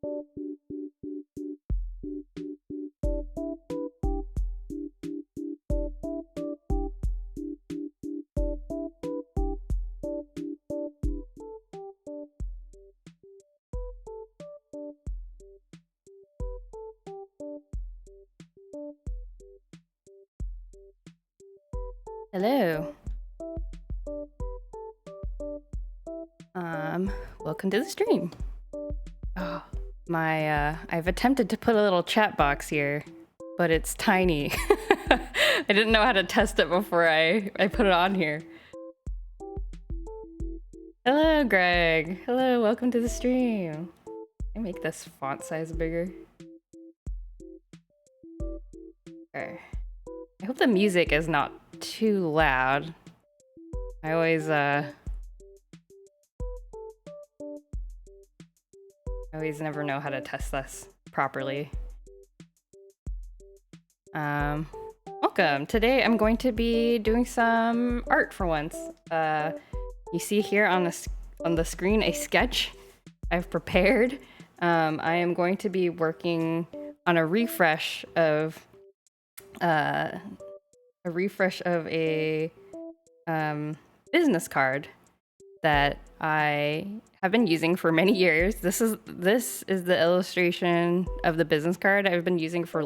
Hello. Welcome to the stream. Oh, I've attempted to put a little chat box here, but it's tiny. I didn't know how to test it before I put it on here. Hello, Greg. Hello, welcome to the stream. I make this font size bigger. Okay. I hope the music is not too loud. I always never know how to test this properly. Welcome. Today I'm going to be doing some art for once. You see here on the screen a sketch I've prepared. I am going to be working on a refresh of a business card that I have been using for many years. This is the illustration of the business card I've been using for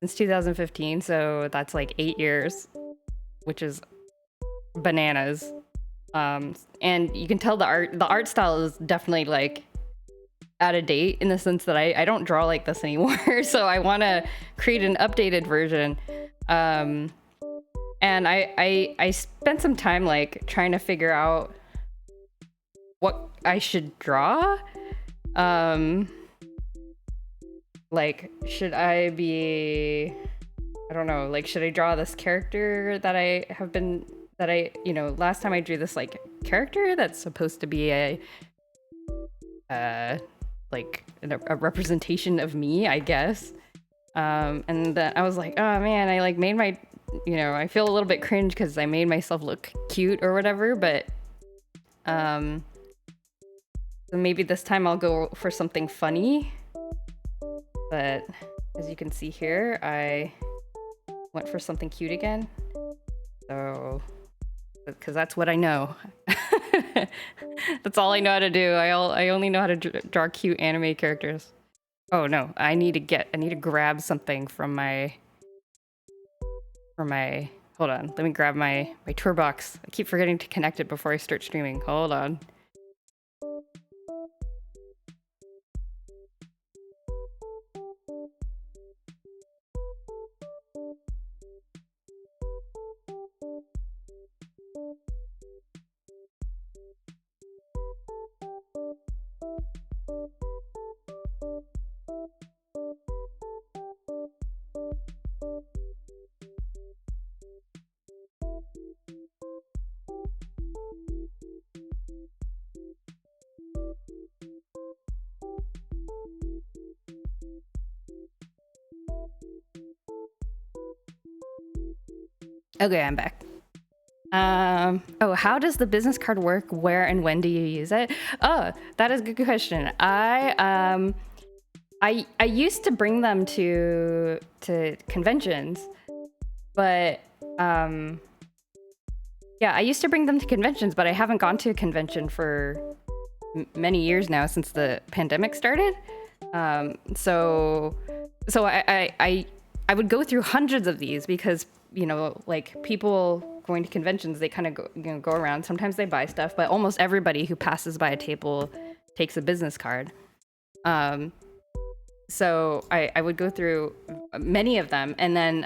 since 2015, so that's 8 years, which is bananas. And you can tell the art style is definitely out of date in the sense that I don't draw like this anymore. So I want to create an updated version. And I spent some time trying to figure out what I should draw. Should I be, I don't know, should I draw this character that last time I drew this character that's supposed to be a representation of me, I guess. And then I was like, oh man, I made my, I feel a little bit cringe because I made myself look cute or whatever, but so maybe this time I'll go for something funny. But as you can see here, I went for something cute again. So, because that's what I know. That's all I know how to do. I only know how to draw cute anime characters. Oh no, I need to grab something from my, hold on, let me grab my tour box. I keep forgetting to connect it before I start streaming. Hold on. Okay, I'm back. Oh, how does the business card work? Where and when do you use it? Oh, that is a good question. I used to bring them to conventions, but yeah, I used to bring them to conventions, but I haven't gone to a convention for many years now since the pandemic started. So I would go through hundreds of these because people going to conventions, they kind of go around. Sometimes they buy stuff, but almost everybody who passes by a table takes a business card. So I would go through many of them, and then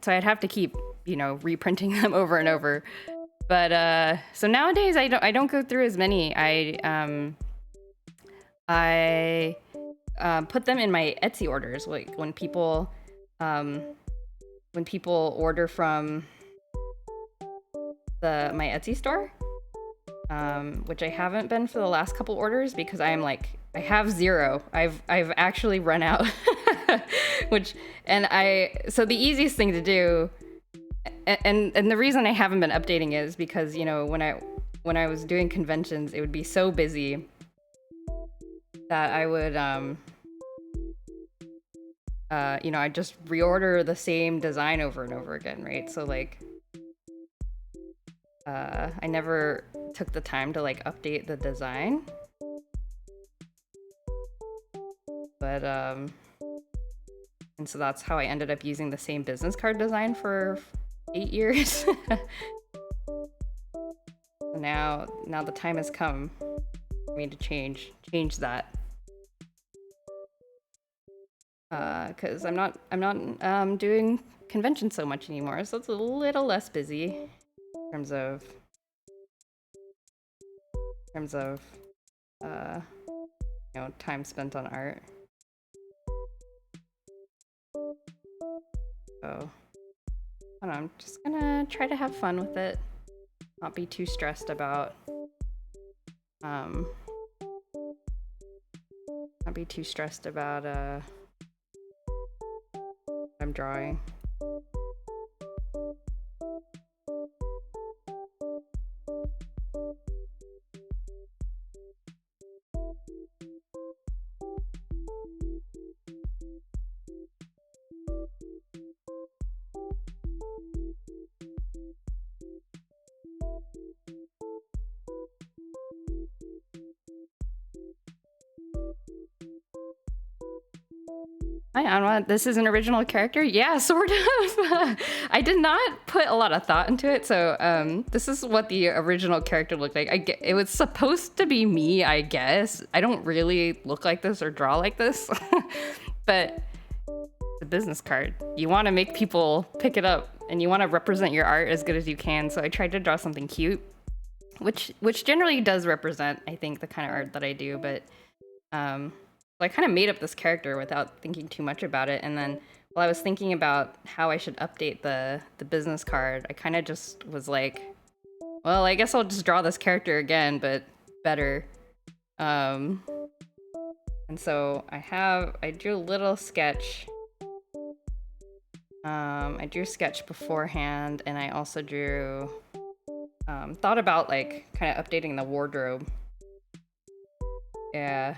so I'd have to keep reprinting them over and over. But so nowadays I don't go through as many. I put them in my Etsy orders, when people order from my Etsy store, which I haven't been for the last couple orders because I have zero. I've actually run out. So the easiest thing to do, and the reason I haven't been updating is because when I was doing conventions, it would be so busy that I would you know, I just reorder the same design over and over again, right? So like I never took the time to like update the design. But and so that's how I ended up using the same business card design for 8 years. now the time has come for me to change that. Because I'm not doing conventions so much anymore, so it's a little less busy in terms of you know, time spent on art. So I don't know, I'm just gonna try to have fun with it, not be too stressed about what I'm drawing. Hi, Anwa. This is an original character? Yeah, sort of. I did not put a lot of thought into it, so this is what the original character looked like. It was supposed to be me, I guess. I don't really look like this or draw like this, but it's a business card. You want to make people pick it up, and you want to represent your art as good as you can, so I tried to draw something cute, which generally does represent, I think, the kind of art that I do, but I kind of made up this character without thinking too much about it, and then while I was thinking about how I should update the business card, I kind of just was like, well, I guess I'll just draw this character again, but better. And so I drew a little sketch. I drew a sketch beforehand, and I also drew, thought about like kind of updating the wardrobe. Yeah.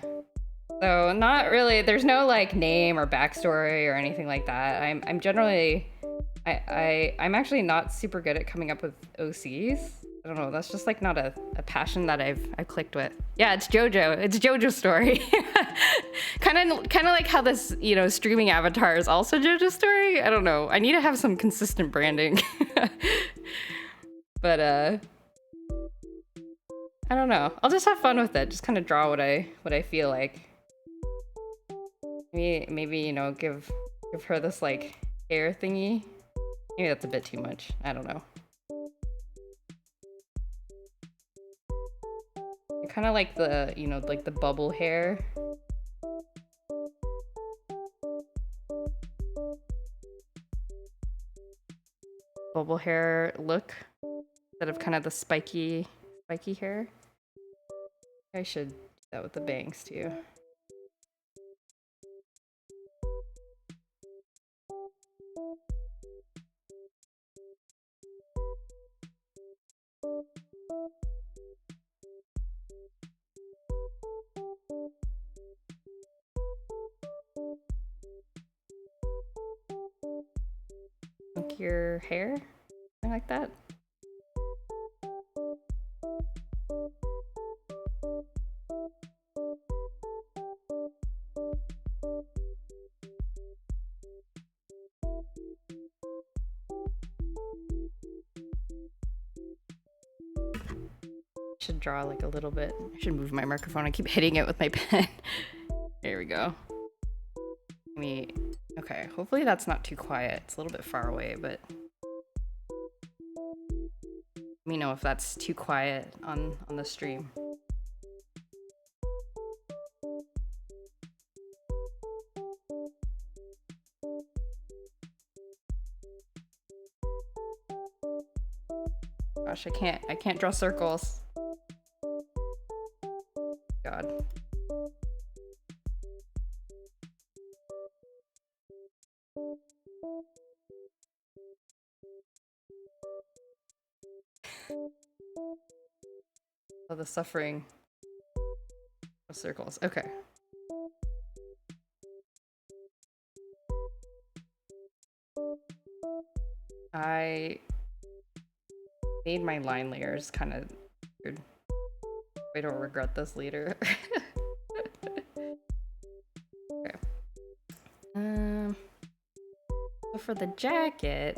So not really, there's no like name or backstory or anything like that. I'm generally, I'm actually not super good at coming up with OCs. I don't know, that's just like not a passion that I've clicked with. Yeah, it's JoJo. It's JoJo's story. kind of like how this, you know, streaming avatar is also JoJo's story. I don't know. I need to have some consistent branding. But I don't know. I'll just have fun with it. Just kind of draw what I feel like. Maybe you know, give her this like hair thingy. Maybe that's a bit too much. I don't know. I kind of like the, you know, like the bubble hair. Bubble hair look instead of kind of the spiky hair. I should do that with the bangs too. Like your hair, something like that. Should draw like a little bit. I should move my microphone. I keep hitting it with my pen. There we go. Okay, hopefully that's not too quiet. It's a little bit far away, but let me know if that's too quiet on the stream. Gosh, I can't draw circles. God. Oh, the suffering of circles. Okay. I made my line layers kind of weird. I don't regret this later. Okay. So for the jacket,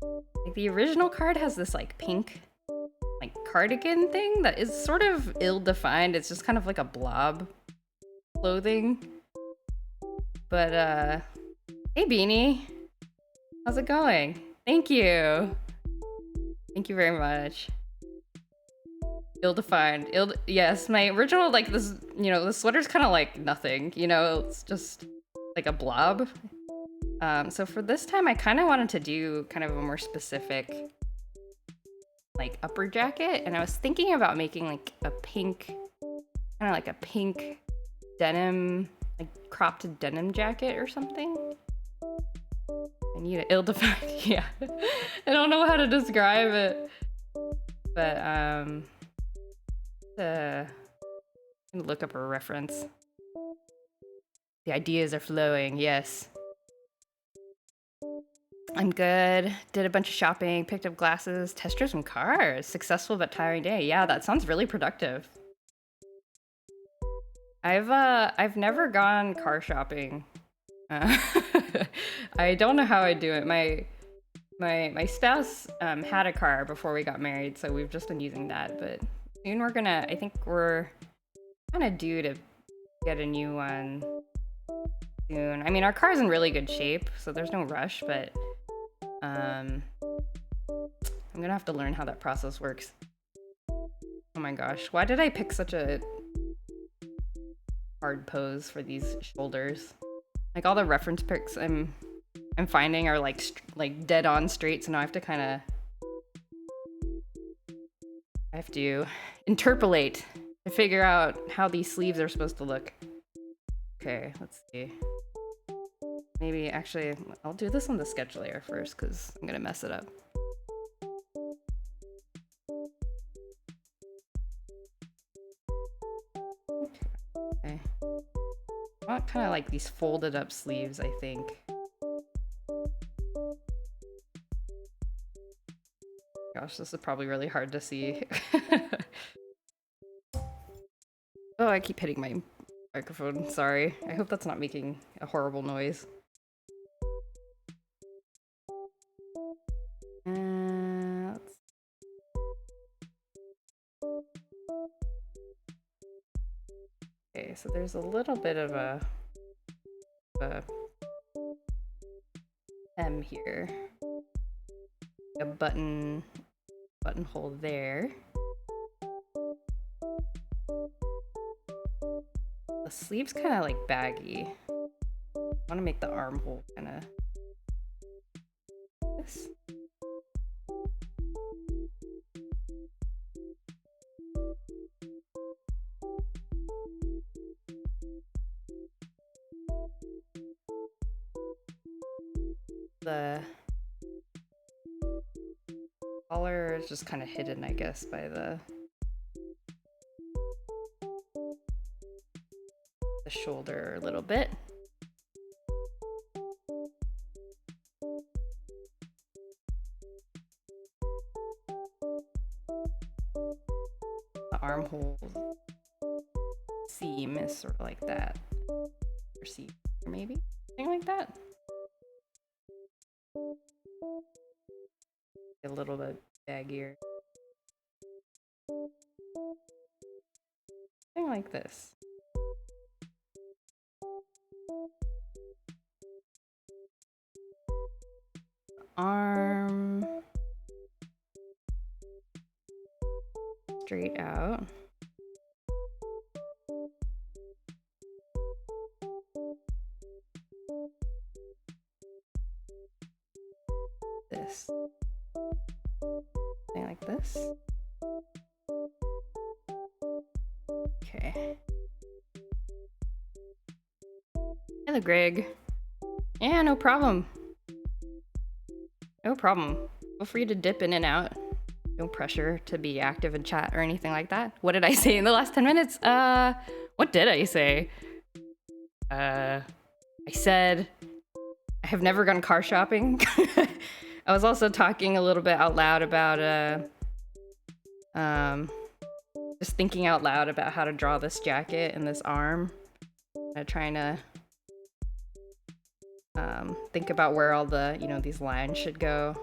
like the original card has this like pink like cardigan thing that is sort of ill-defined. It's just kind of like a blob clothing. But hey Beanie, how's it going? Thank you. Thank you very much. Ill-defined. Yes, my original, like this, you know, the sweater's kind of like nothing, you know, it's just like a blob. So for this time, I kind of wanted to do kind of a more specific like upper jacket, and I was thinking about making like a pink, kind of like a pink denim, like cropped denim jacket or something. I need an ill-defined, yeah. I don't know how to describe it, but I'm gonna look up a reference. The ideas are flowing, yes. I'm good. Did a bunch of shopping, picked up glasses, test drove some cars. Successful but tiring day. Yeah, that sounds really productive. I've never gone car shopping. I don't know how I do it. My spouse had a car before we got married, so we've just been using that. But soon I think we're kind of due to get a new one soon. I mean, our car's in really good shape, so there's no rush, but I'm gonna have to learn how that process works. Oh my gosh, why did I pick such a hard pose for these shoulders? Like all the reference pics I'm finding are like dead on straight, so now I have to interpolate to figure out how these sleeves are supposed to look. Okay, let's see. Maybe actually I'll do this on the sketch layer first because I'm gonna mess it up. Okay. I want kind of like these folded up sleeves, I think. Gosh, this is probably really hard to see. Oh, I keep hitting my microphone, sorry. I hope that's not making a horrible noise. Okay, so there's a little bit of a hem here. A buttonhole there. The sleeve's kind of like baggy. I want to make the armhole kind of this. The collar is just kind of hidden, I guess, by the shoulder a little bit. The armhole seam is sort of like that. Or seam, maybe? Something like that. A little bit baggier. Something like this. Arm straight out. This. Something like this. Okay. Hello, Greg. Yeah, no problem. No problem. Feel free to dip in and out. No pressure to be active in chat or anything like that. What did I say in the last 10 minutes? What did I say? I said I have never gone car shopping. I was also talking a little bit out loud about just thinking out loud about how to draw this jacket and this arm. Trying to think about where all the, you know, these lines should go.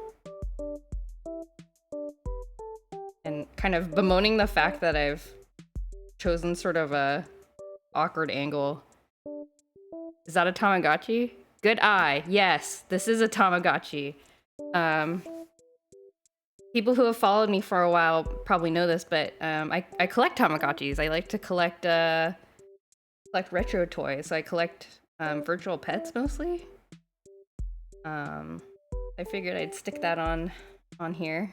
And kind of bemoaning the fact that I've chosen sort of a awkward angle. Is that a Tamagotchi? Good eye. Yes, this is a Tamagotchi. People who have followed me for a while probably know this, but I collect Tamagotchis. I like to collect retro toys. So I collect virtual pets mostly. I figured I'd stick that on here.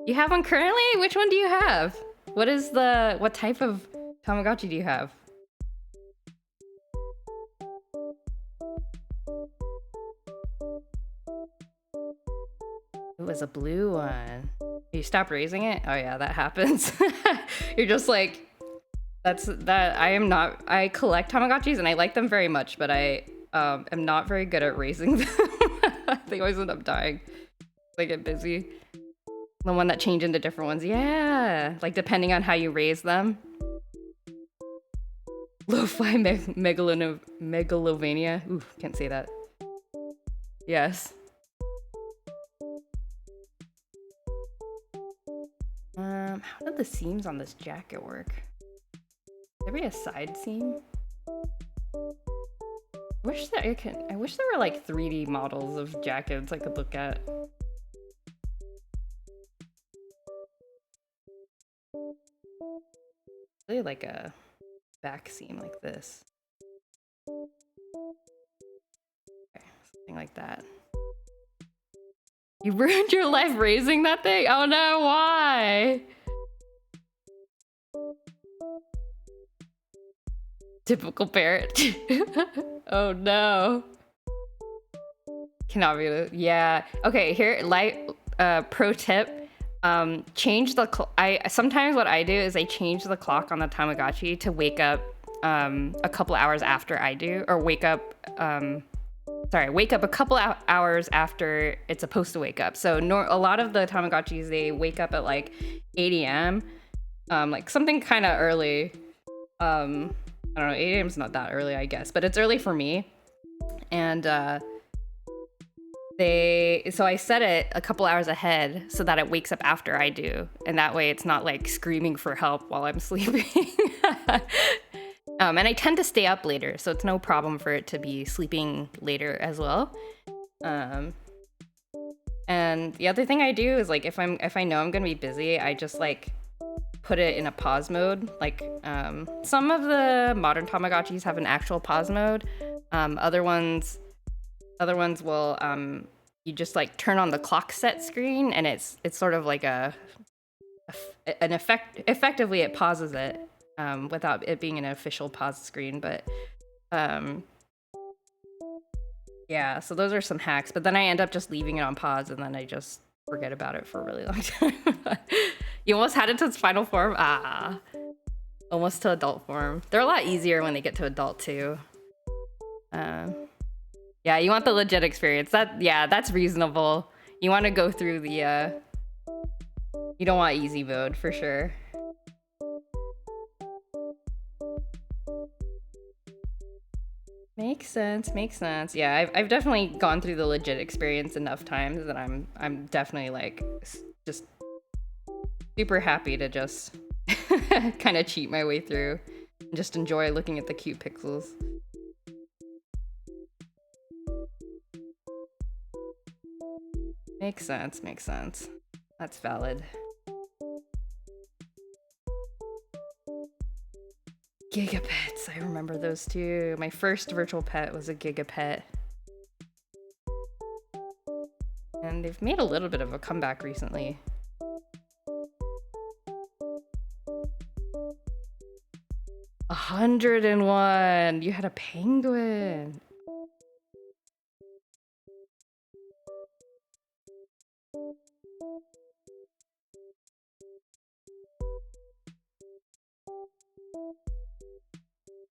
You have one currently? Which one do you have? What type of Tamagotchi do you have? It was a blue one. You stopped raising it? Oh yeah, that happens. You're just like, I collect Tamagotchis and I like them very much, but I am not very good at raising them. They always end up dying. They get busy. The one that change into different ones. Yeah, like depending on how you raise them. Lo-fi megalovania. Ooh, can't say that. Yes. How did the seams on this jacket work? There be a side seam? I wish there were like 3D models of jackets I could look at. Really like a back seam like this. Okay, something like that. You ruined your life raising that thing? Oh no, why? Typical parent. Oh no. Cannot be. Yeah. Okay, here, pro tip. Change the sometimes what I do is I change the clock on the Tamagotchi to wake up a couple hours after I do, or wake up a couple hours after it's supposed to wake up. So a lot of the Tamagotchis, they wake up at like 8 a.m. Like something kind of early. I don't know, 8 a.m. is not that early, I guess, but it's early for me. And so I set it a couple hours ahead so that it wakes up after I do. And that way it's not like screaming for help while I'm sleeping. And I tend to stay up later, so it's no problem for it to be sleeping later as well. And the other thing I do is like if I know I'm gonna be busy, I just like put it in a pause mode. Like some of the modern Tamagotchis have an actual pause mode. Other ones will you just like turn on the clock set screen, and it's sort of like effectively it pauses it without it being an official pause screen. But yeah, so those are some hacks. But then I end up just leaving it on pause, and then I just forget about it for a really long time. You almost had it to its final form? Ah. Almost to adult form. They're a lot easier when they get to adult too. Yeah, you want the legit experience. That's reasonable. You want to go through the you don't want easy mode for sure. Makes sense. Yeah, I've definitely gone through the legit experience enough times that I'm definitely like just super happy to just kind of cheat my way through and just enjoy looking at the cute pixels. Makes sense. That's valid. Gigapets, I remember those too. My first virtual pet was a Gigapet. And they've made a little bit of a comeback recently. A 101! You had a penguin!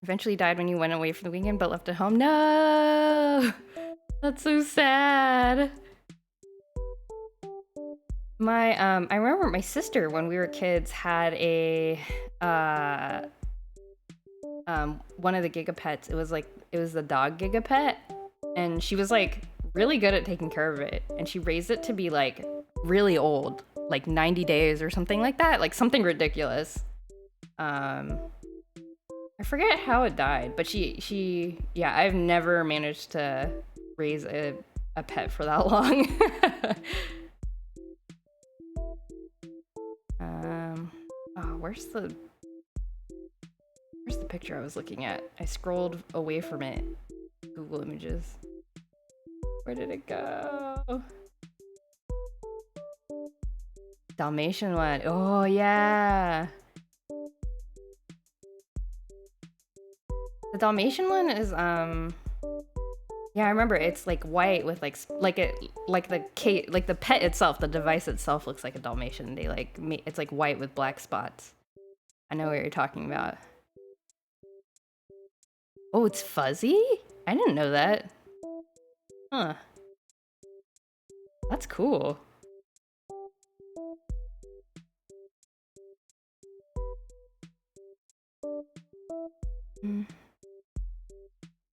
Eventually died when you went away for the weekend but left at home. No! That's so sad. I remember my sister when we were kids had a one of the Gigapets. It was the dog Gigapet, and she was like really good at taking care of it, and she raised it to be like really old, like 90 days or something like that, like something ridiculous. I forget how it died, but yeah, I've never managed to raise a pet for that long. Oh, where's the picture I was looking at? I scrolled away from it. Google Images. Where did it go? Dalmatian one. Oh yeah. The Dalmatian one is yeah, I remember it's like white with like the pet itself, the device itself looks like a Dalmatian. They like it's like white with black spots. I know what you're talking about. Oh, it's fuzzy? I didn't know that. Huh. That's cool.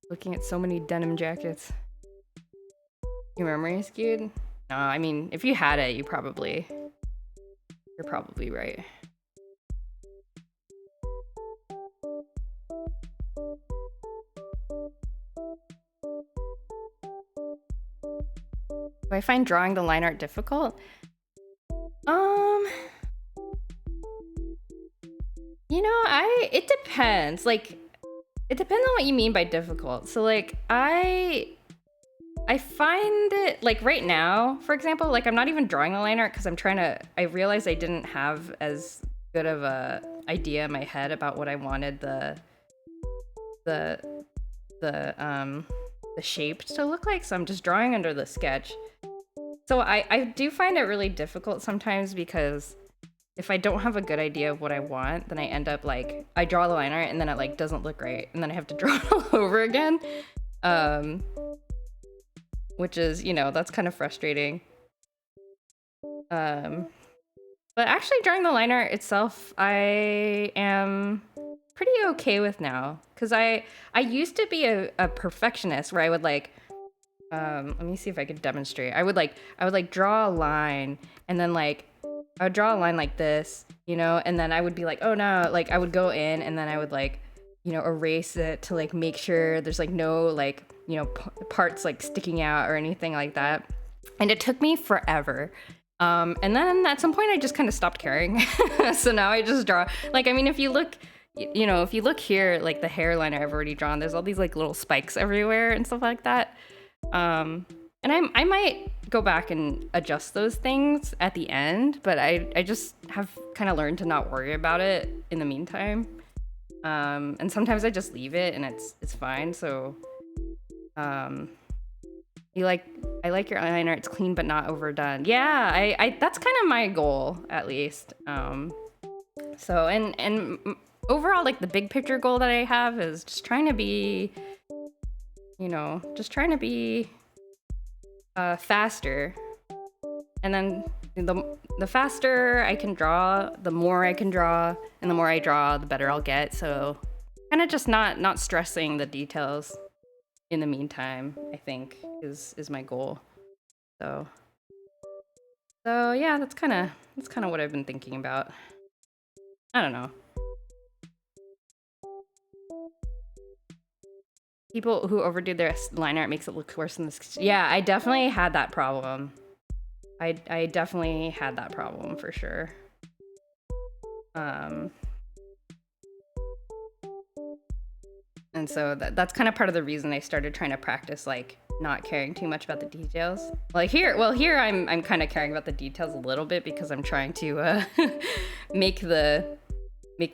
Looking at so many denim jackets. Your memory is skewed? No, I mean, if you had it, you're probably right. Do I find drawing the line art difficult? You know, it depends. Like, it depends on what you mean by difficult. So like, I find it like right now, for example, like I'm not even drawing the line art because I realized I didn't have as good of a idea in my head about what I wanted the shape to look like. So I'm just drawing under the sketch. So I do find it really difficult sometimes because if I don't have a good idea of what I want, then I end up like, I draw the line art and then it like doesn't look right. And then I have to draw it all over again. Which is, you know, that's kind of frustrating. But actually drawing the line art itself, I am pretty okay with now. Cause I used to be a perfectionist where I would like, let me see if I could demonstrate. I would draw a line and then like, I would draw a line like this, you know, and then I would be like, oh no, like I would go in and then I would like, you know, erase it to like make sure there's like no like, you know, parts like sticking out or anything like that. And it took me forever. And then at some point I just kind of stopped caring. So now I just draw, like, I mean, if you look, you know, if you look here, like the hairline I've already drawn, there's all these like little spikes everywhere and stuff like that. And I might go back and adjust those things at the end, but I just have kind of learned to not worry about it in the meantime. And sometimes I just leave it and it's fine. So, I like your eyeliner. It's clean but not overdone. Yeah, I that's kind of my goal at least. So and overall, like the big picture goal that I have is just trying to be, you know, faster. And then the faster I can draw, the more I can draw, and the more I draw, the better I'll get. So kind of just not stressing the details in the meantime, I think is my goal. So yeah, that's kind of what I've been thinking about. I don't know. People who overdo their line art makes it look worse than this. Yeah, I definitely had that problem. I definitely had that problem for sure. And so that's kind of part of the reason I started trying to practice like not caring too much about the details. Like here I'm kind of caring about the details a little bit because I'm trying to make the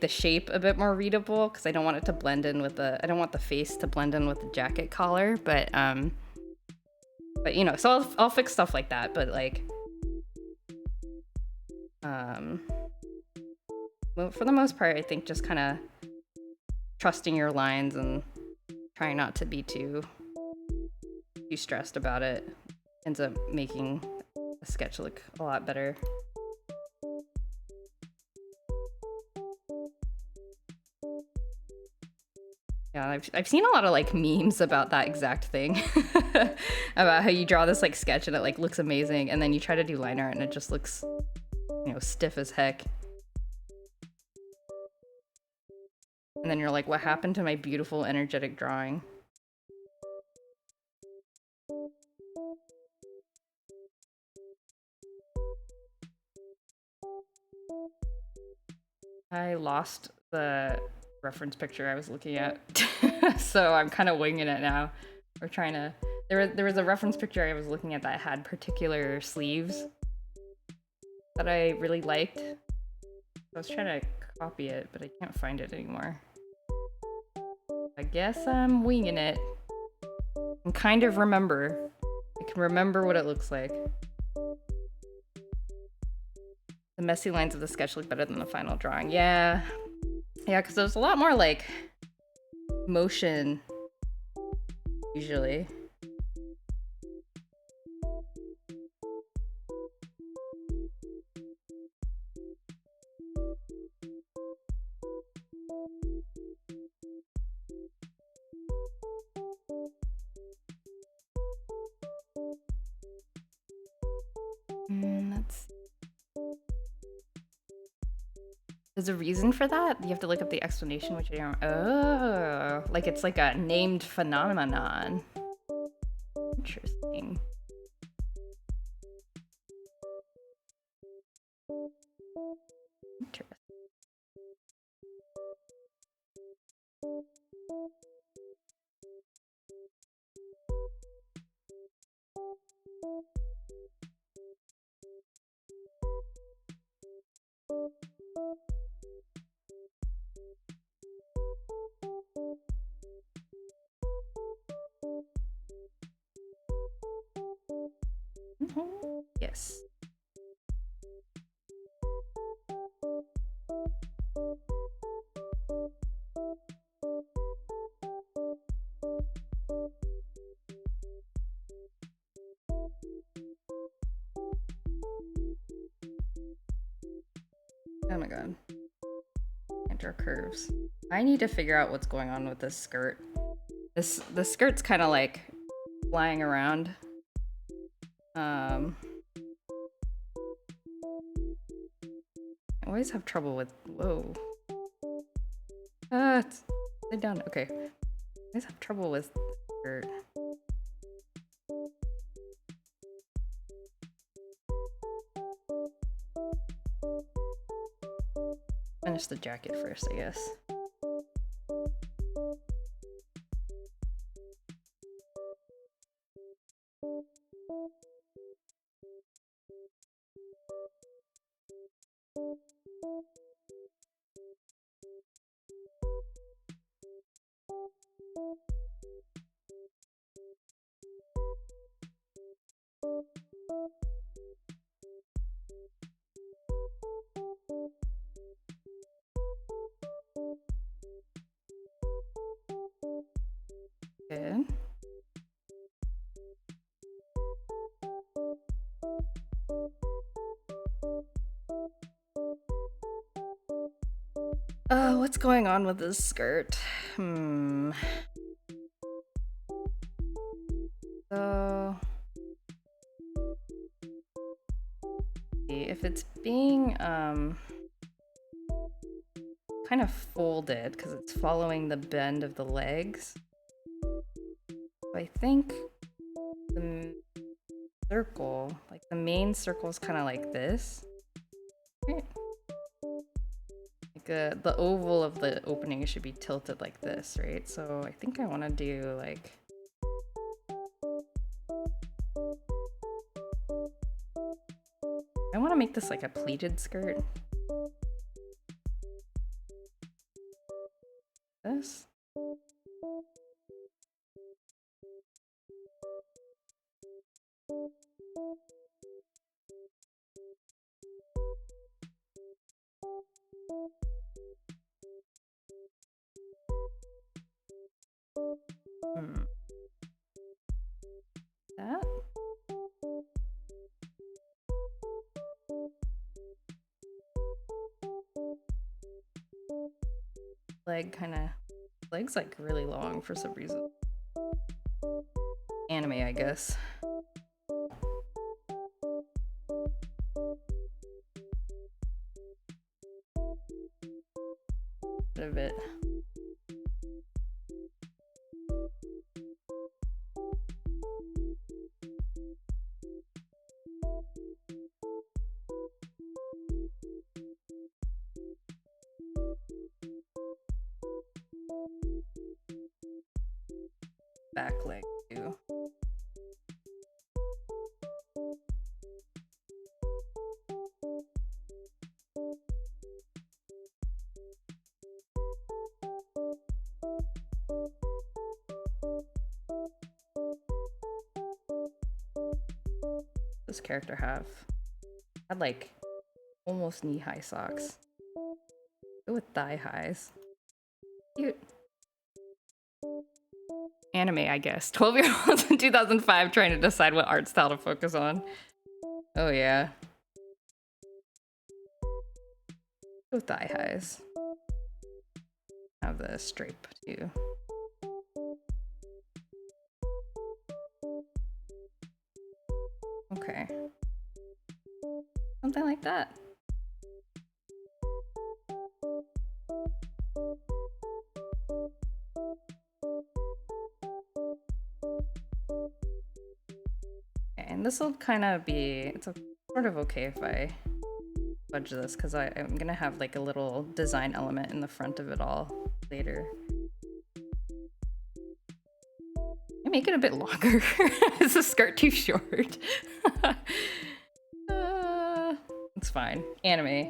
shape a bit more readable because I don't want it to blend in with I don't want the face to blend in with the jacket collar, but you know, so I'll fix stuff like that, but like well, for the most part, I think just kind of trusting your lines and trying not to be too stressed about it ends up making the sketch look a lot better. Yeah, I've seen a lot of like memes about that exact thing. About how you draw this like sketch and it like looks amazing, and then you try to do line art and it just looks, you know, stiff as heck. And then you're like, what happened to my beautiful, energetic drawing? I lost the reference picture I was looking at, so I'm kind of winging it now. We're trying to. There was a reference picture I was looking at that had particular sleeves that I really liked. I was trying to copy it, but I can't find it anymore. I guess I'm winging it. I kind of remember. I can remember what it looks like. The messy lines of the sketch look better than the final drawing. Yeah. Yeah, because there's a lot more, like, motion, usually. Let's see. There's a reason for that? You have to look up the explanation, which I don't. Oh, like it's like a named phenomenon. Interesting. Interesting. Yes. Oh my god. Can't draw curves. I need to figure out what's going on with this skirt. The skirt's kind of like flying around. I always have trouble with. Whoa. It's lay down. Okay. I always have trouble with skirt. Finish the jacket first, I guess. Good. What's going on with this skirt? So, if it's being kind of folded because it's following the bend of the legs, I think the circle, like the main circle, is kind of like this. Right? Like the oval of the opening should be tilted like this, right? So I think I want to do like. I want to make this like a pleated skirt. This. That. leg's like really long for some reason. Anime, I guess. Bit of it. Back leg too. This character had like almost knee-high socks. Go with thigh highs. Cute. Anime, I guess. 12-year-olds in 2005 trying to decide what art style to focus on. Oh yeah. Go thigh highs. Have the stripe too. Okay. Something like that. And this will kind of be, it's sort of okay if I fudge this, because I'm gonna have like a little design element in the front of it all later. I make it a bit longer. Is the skirt too short? It's fine. Anime.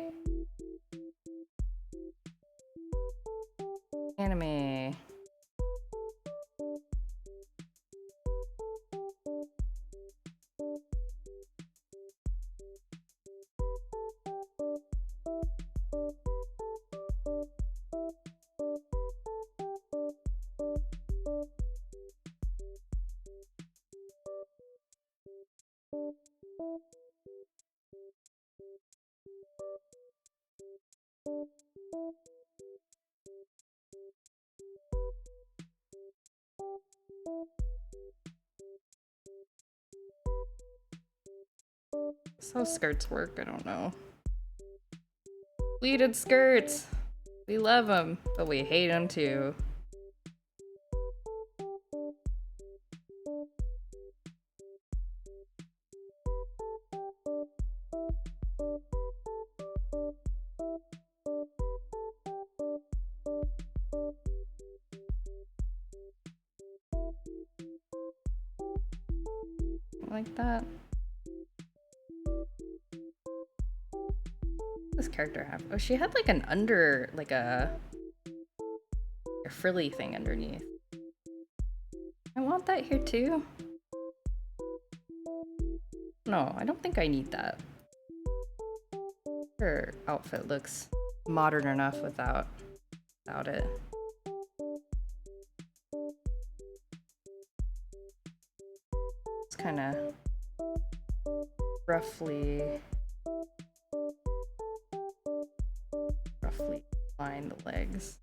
Anime. That's how skirts work, I don't know. Pleated skirts! We love them, but we hate them too. Like that. This character have? Oh, she had like an under, like a frilly thing underneath. I want that here too. No, I don't think I need that. Her outfit looks modern enough without it. It's kind of roughly line the legs.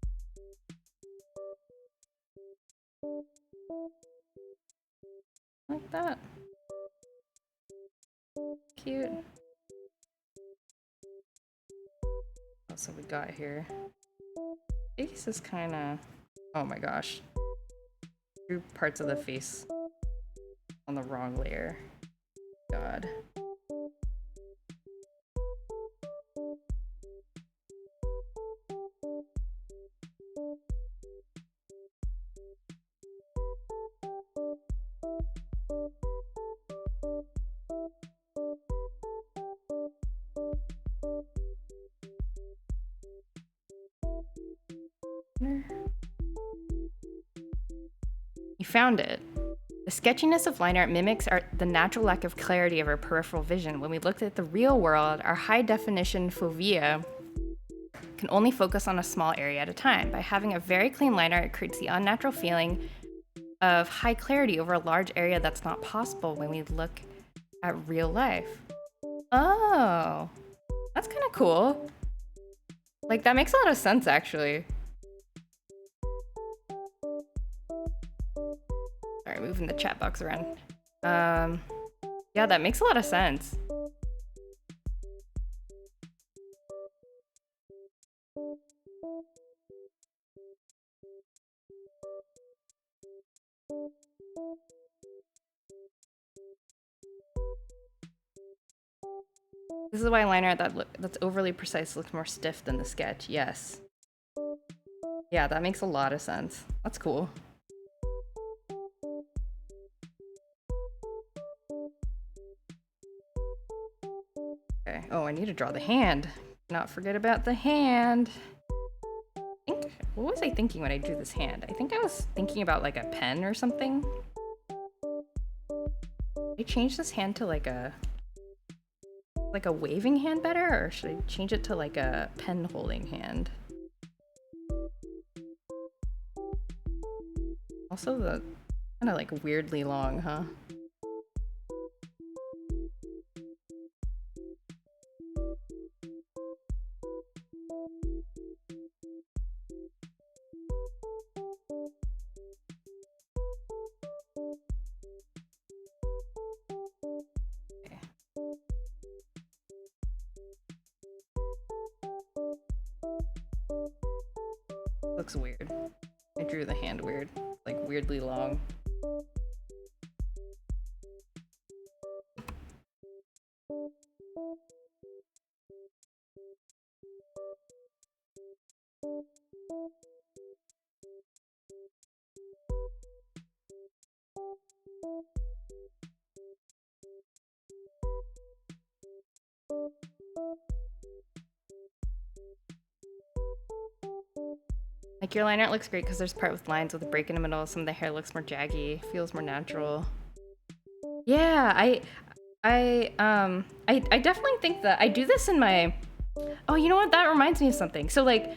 Like that. Cute. What else have we got here? Face is kind of... Oh my gosh. Drew parts of the face on the wrong layer. God. You found it. The sketchiness of line art mimics the natural lack of clarity of our peripheral vision. When we look at the real world, our high-definition fovea can only focus on a small area at a time. By having a very clean line art, it creates the unnatural feeling of high clarity over a large area that's not possible when we look at real life. Oh, that's kind of cool. Like, that makes a lot of sense, actually. Sorry, moving the chat box around. Yeah, that makes a lot of sense. This is why liner art that's overly precise looks more stiff than the sketch. Yes. Yeah, that makes a lot of sense. That's cool. Okay. Oh, I need to draw the hand. Not forget about the hand. What was I thinking when I drew this hand? I think I was thinking about like a pen or something. Should I change this hand to like a waving hand better, or should I change it to like a pen holding hand? Also the kind of like weirdly long, huh? Looks weird. I drew the hand weird, like weirdly long. Like your line art looks great because there's part with lines with a break in the middle. Some of the hair looks more jaggy, feels more natural. Yeah, I definitely think that I do this in my. Oh, you know what? That reminds me of something. So like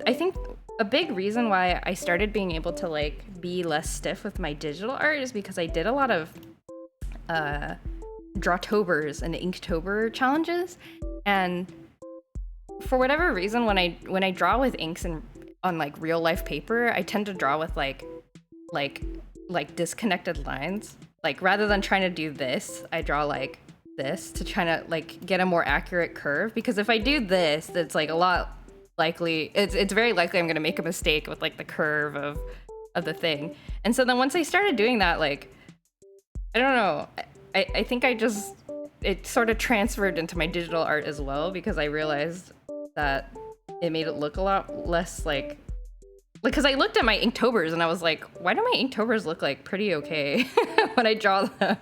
I think a big reason why I started being able to like be less stiff with my digital art is because I did a lot of Drawtobers and Inktober challenges, and for whatever reason, when I draw with inks and on like real life paper, I tend to draw with like disconnected lines. Like rather than trying to do this, I draw like this to try to like get a more accurate curve, because if I do this, that's like a lot likely it's very likely I'm gonna make a mistake with like the curve of the thing. And so then once I started doing that, like I don't know, I think it sort of transferred into my digital art as well, because I realized that it made it look a lot less like because I looked at my Inktobers and I was like, why do my Inktobers look like pretty okay when I draw them?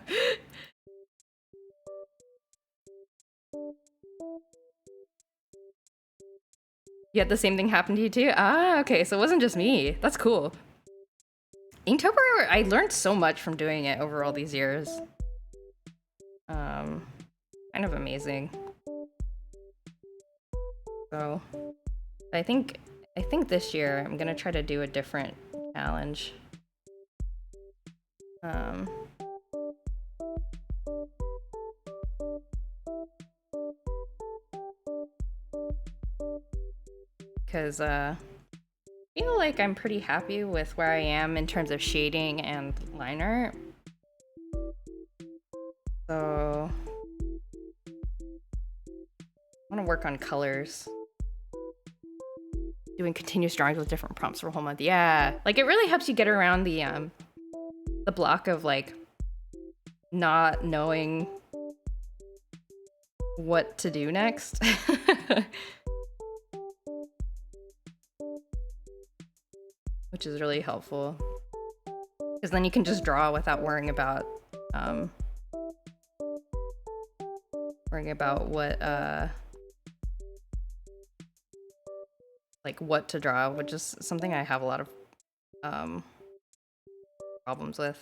You had the same thing happen to you too? Ah, okay, so it wasn't just me. That's cool. Inktober, I learned so much from doing it over all these years. Kind of amazing. So, I think this year I'm gonna try to do a different challenge. Because I feel like I'm pretty happy with where I am in terms of shading and line art. So I want to work on colors. Doing continuous drawings with different prompts for a whole month. Yeah, like it really helps you get around the block of like not knowing what to do next. Which is really helpful, because then you can just draw without worrying about what to draw, which is something I have a lot of problems with.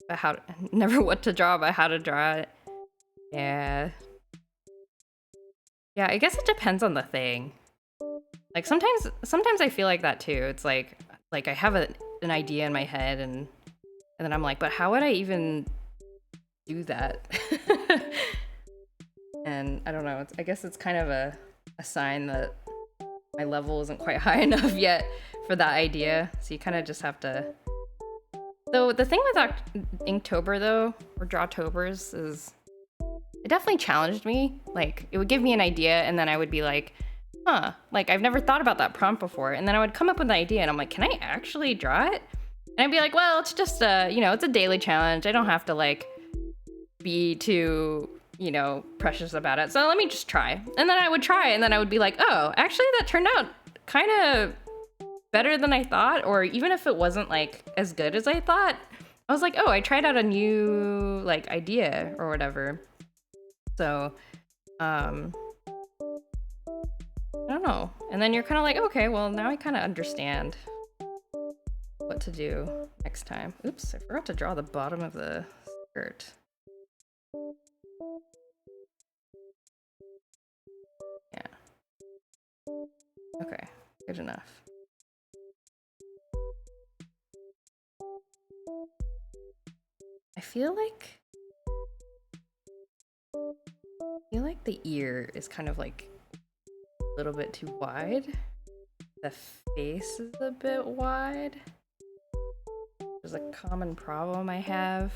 But never what to draw, but how to draw it. Yeah, I guess it depends on the thing. Like sometimes I feel like that too. It's like I have an idea in my head, and then I'm like, but how would I even do that? And I don't know. I guess it's kind of a sign that my level isn't quite high enough yet for that idea. So you kind of just have to. So the thing with Inktober though, or Drawtobers, is it definitely challenged me. Like it would give me an idea, and then I would be like, huh, like I've never thought about that prompt before. And then I would come up with an idea, and I'm like, can I actually draw it? And I'd be like, well, it's just it's a daily challenge. I don't have to like be too, precious about it. So let me just try. And then I would try, and then I would be like, oh, actually that turned out kind of better than I thought. Or even if it wasn't like as good as I thought, I was like, oh, I tried out a new like idea or whatever. So, I don't know. And then you're kind of like, okay, well now I kind of understand what to do next time. Oops, I forgot to draw the bottom of the skirt. Yeah. Okay, good enough. I feel like the ear is kind of like a little bit too wide. The face is a bit wide. There's a common problem I have.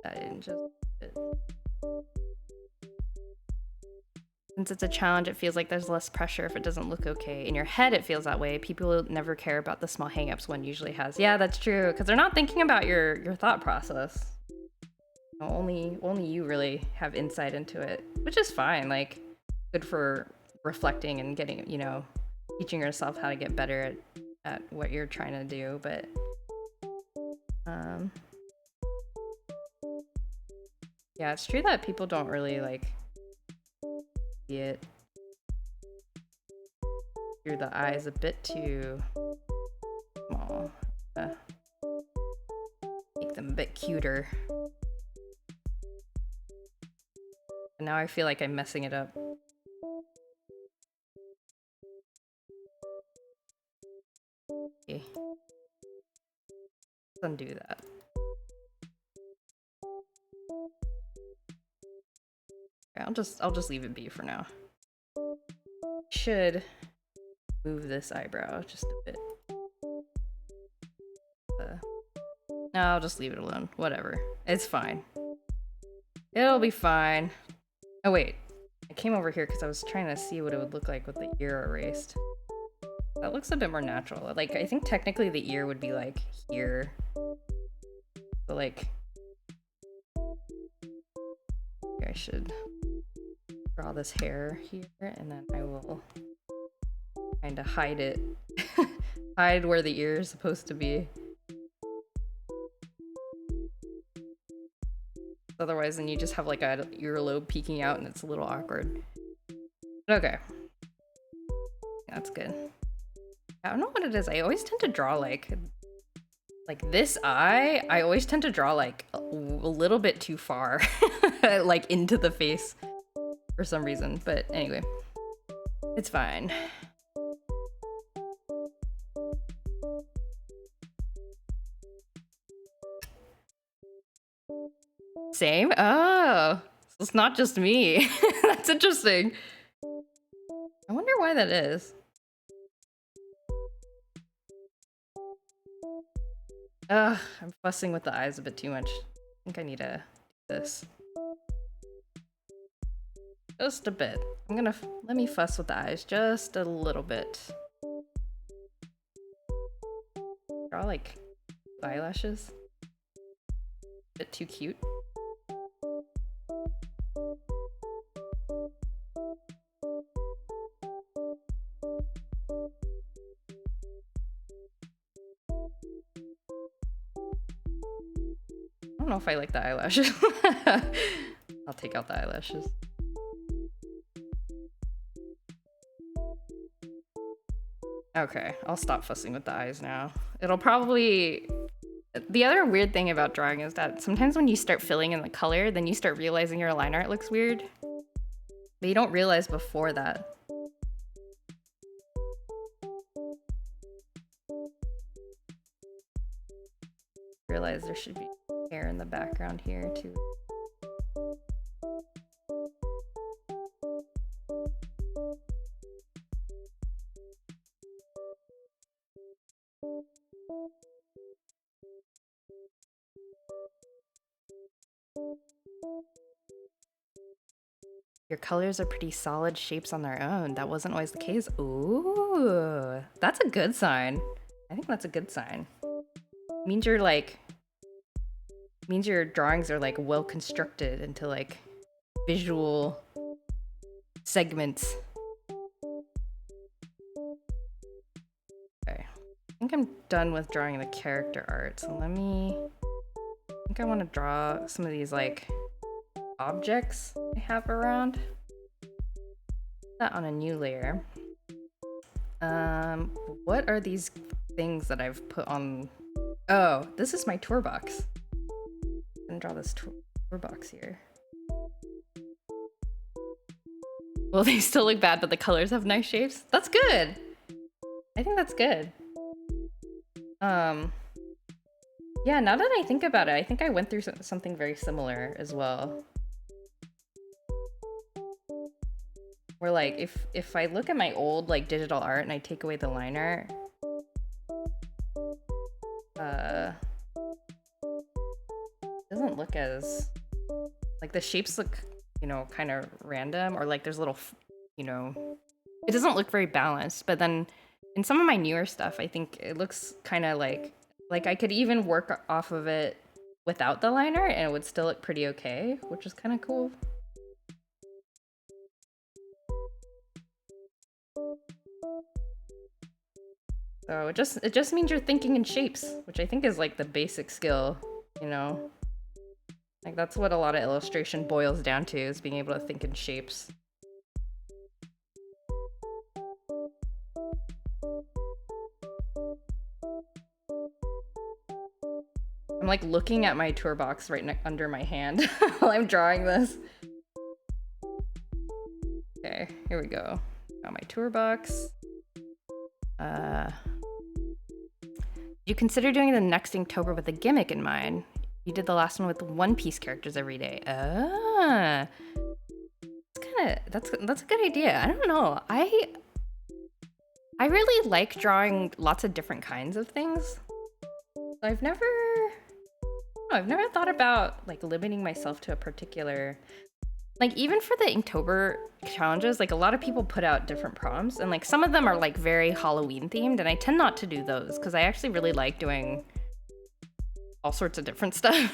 That didn't just fit. Since it's a challenge, it feels like there's less pressure if it doesn't look okay. In your head, it feels that way. People will never care about the small hangups one usually has. Yeah, that's true, because they're not thinking about your thought process. Only you really have insight into it, which is fine. Like, good for reflecting and getting, teaching yourself how to get better at what you're trying to do. But, yeah, it's true that people don't really like see it through the eyes a bit too small. Make them a bit cuter. And now I feel like I'm messing it up. Okay. Let's undo that. Okay, I'll just leave it be for now. Should move this eyebrow just a bit. No, I'll just leave it alone. Whatever. It's fine. It'll be fine. Oh wait, I came over here because I was trying to see what it would look like with the ear erased. That looks a bit more natural. Like, I think technically the ear would be like here. So like, I should draw this hair here, and then I will kind of hide it. Hide where the ear is supposed to be. Otherwise, then you just have like a earlobe peeking out and it's a little awkward. Okay. That's good. I don't know what it is. I always tend to draw like this eye. I always tend to draw like a little bit too far, like into the face for some reason. But anyway, it's fine. Same? Oh, so it's not just me. That's interesting. I wonder why that is. Ugh, I'm fussing with the eyes a bit too much. I think I need to do this. Just a bit. Let me fuss with the eyes just a little bit. Draw like eyelashes. A bit too cute. I don't know if I like the eyelashes. I'll take out the eyelashes. Okay, I'll stop fussing with the eyes now. It'll probably... The other weird thing about drawing is that sometimes when you start filling in the color, then you start realizing your line art looks weird. But you don't realize before that. Realize there should be hair in the background here too. Your colors are pretty solid shapes on their own. That wasn't always the case. Ooh, that's a good sign. I think that's a good sign. Means you're like, means your drawings are like well constructed into like visual segments. Okay, I think I'm done with drawing the character art. So let me, I think I want to draw some of these like objects I have around. That on a new layer. What are these things that I've put on? Oh, this is my tour box. I'm gonna draw this tour box here. Well, they still look bad, but the colors have nice shapes. That's good. I think that's good. Yeah, now that I think about it, I think I went through something very similar as well. Where like, if I look at my old like digital art and I take away the line art, it doesn't look as, like the shapes look, you know, kind of random, or like there's little, you know, it doesn't look very balanced. But then in some of my newer stuff, I think it looks kind of like I could even work off of it without the line art and it would still look pretty okay, which is kind of cool. So it just means you're thinking in shapes, which I think is like the basic skill, you know? Like that's what a lot of illustration boils down to, is being able to think in shapes. I'm like looking at my tour box right under my hand while I'm drawing this. Okay, here we go. Got my tour box. You consider doing the next Inktober with a gimmick in mind? You did the last one with One Piece characters every day. Ah, that's a good idea. I don't know. I really like drawing lots of different kinds of things. I've never thought about like limiting myself to a particular, like even for the Inktober challenges, like a lot of people put out different prompts and like some of them are like very Halloween themed, and I tend not to do those because I actually really like doing all sorts of different stuff.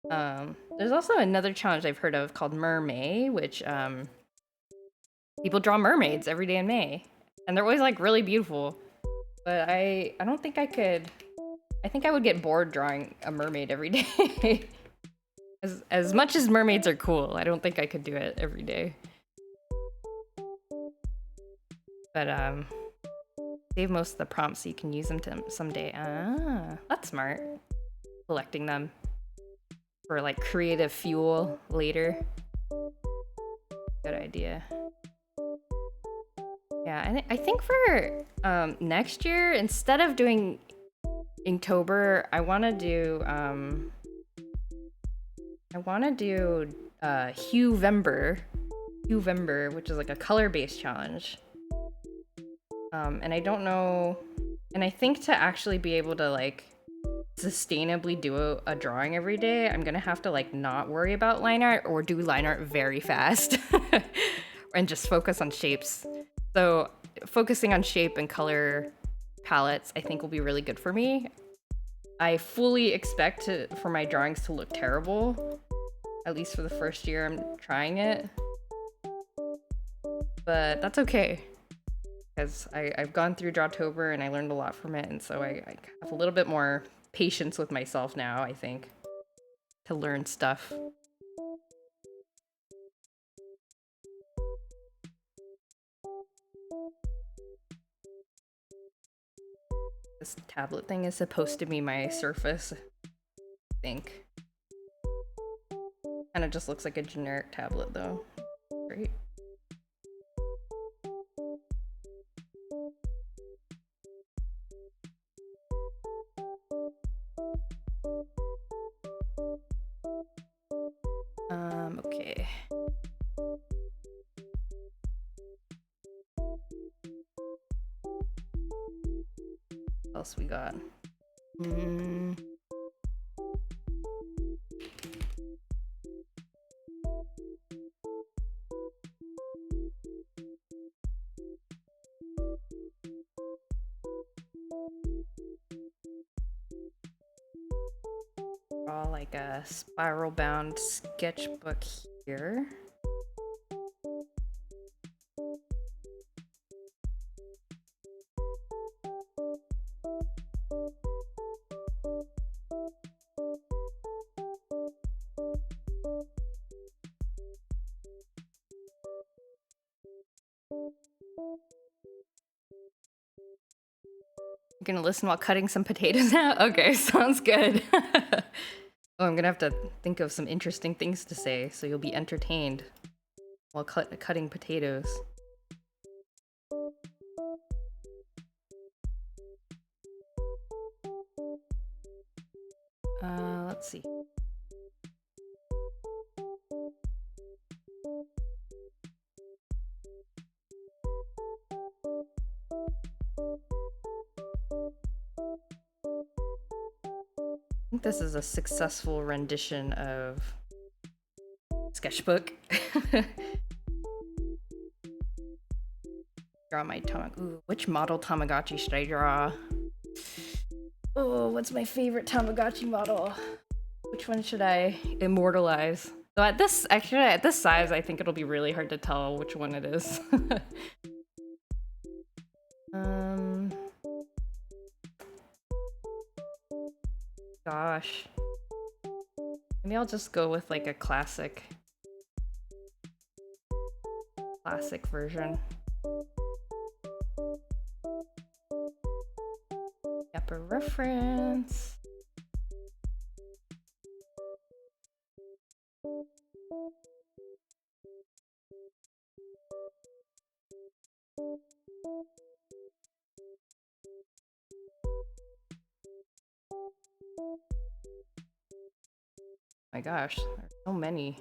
There's also another challenge I've heard of called Mermay, which people draw mermaids every day in May, and they're always like really beautiful. But I don't think I could. I think I would get bored drawing a mermaid every day. As much as mermaids are cool, I don't think I could do it every day. But save most of the prompts so you can use them someday. Ah, that's smart. Collecting them for like creative fuel later. Good idea. Yeah, I think for next year, instead of doing Inktober, I want to do Huevember, which is like a color-based challenge. And I don't know, and I think to actually be able to like sustainably do a drawing every day, I'm gonna have to like not worry about line art or do line art very fast and just focus on shapes. So focusing on shape and color palettes, I think will be really good for me. I fully expect for my drawings to look terrible, at least for the first year I'm trying it. But that's okay, because I've gone through Drawtober and I learned a lot from it, and so I have a little bit more patience with myself now, I think, to learn stuff. This tablet thing is supposed to be my surface, I think. Kind of just looks like a generic tablet though. Great. Okay. What else we got? draw like a spiral bound sketchbook here. You're gonna listen while cutting some potatoes out? Okay, sounds good. Oh, I'm gonna have to think of some interesting things to say so you'll be entertained while cutting potatoes. Let's see. I think this is a successful rendition of sketchbook. Draw my Ooh, which model Tamagotchi should I draw? Oh, what's my favorite Tamagotchi model? Which one should I immortalize? So at this size, I think it'll be really hard to tell which one it is. Gosh. Maybe I'll just go with like a classic version. Yep, a reference. My gosh, there's so many.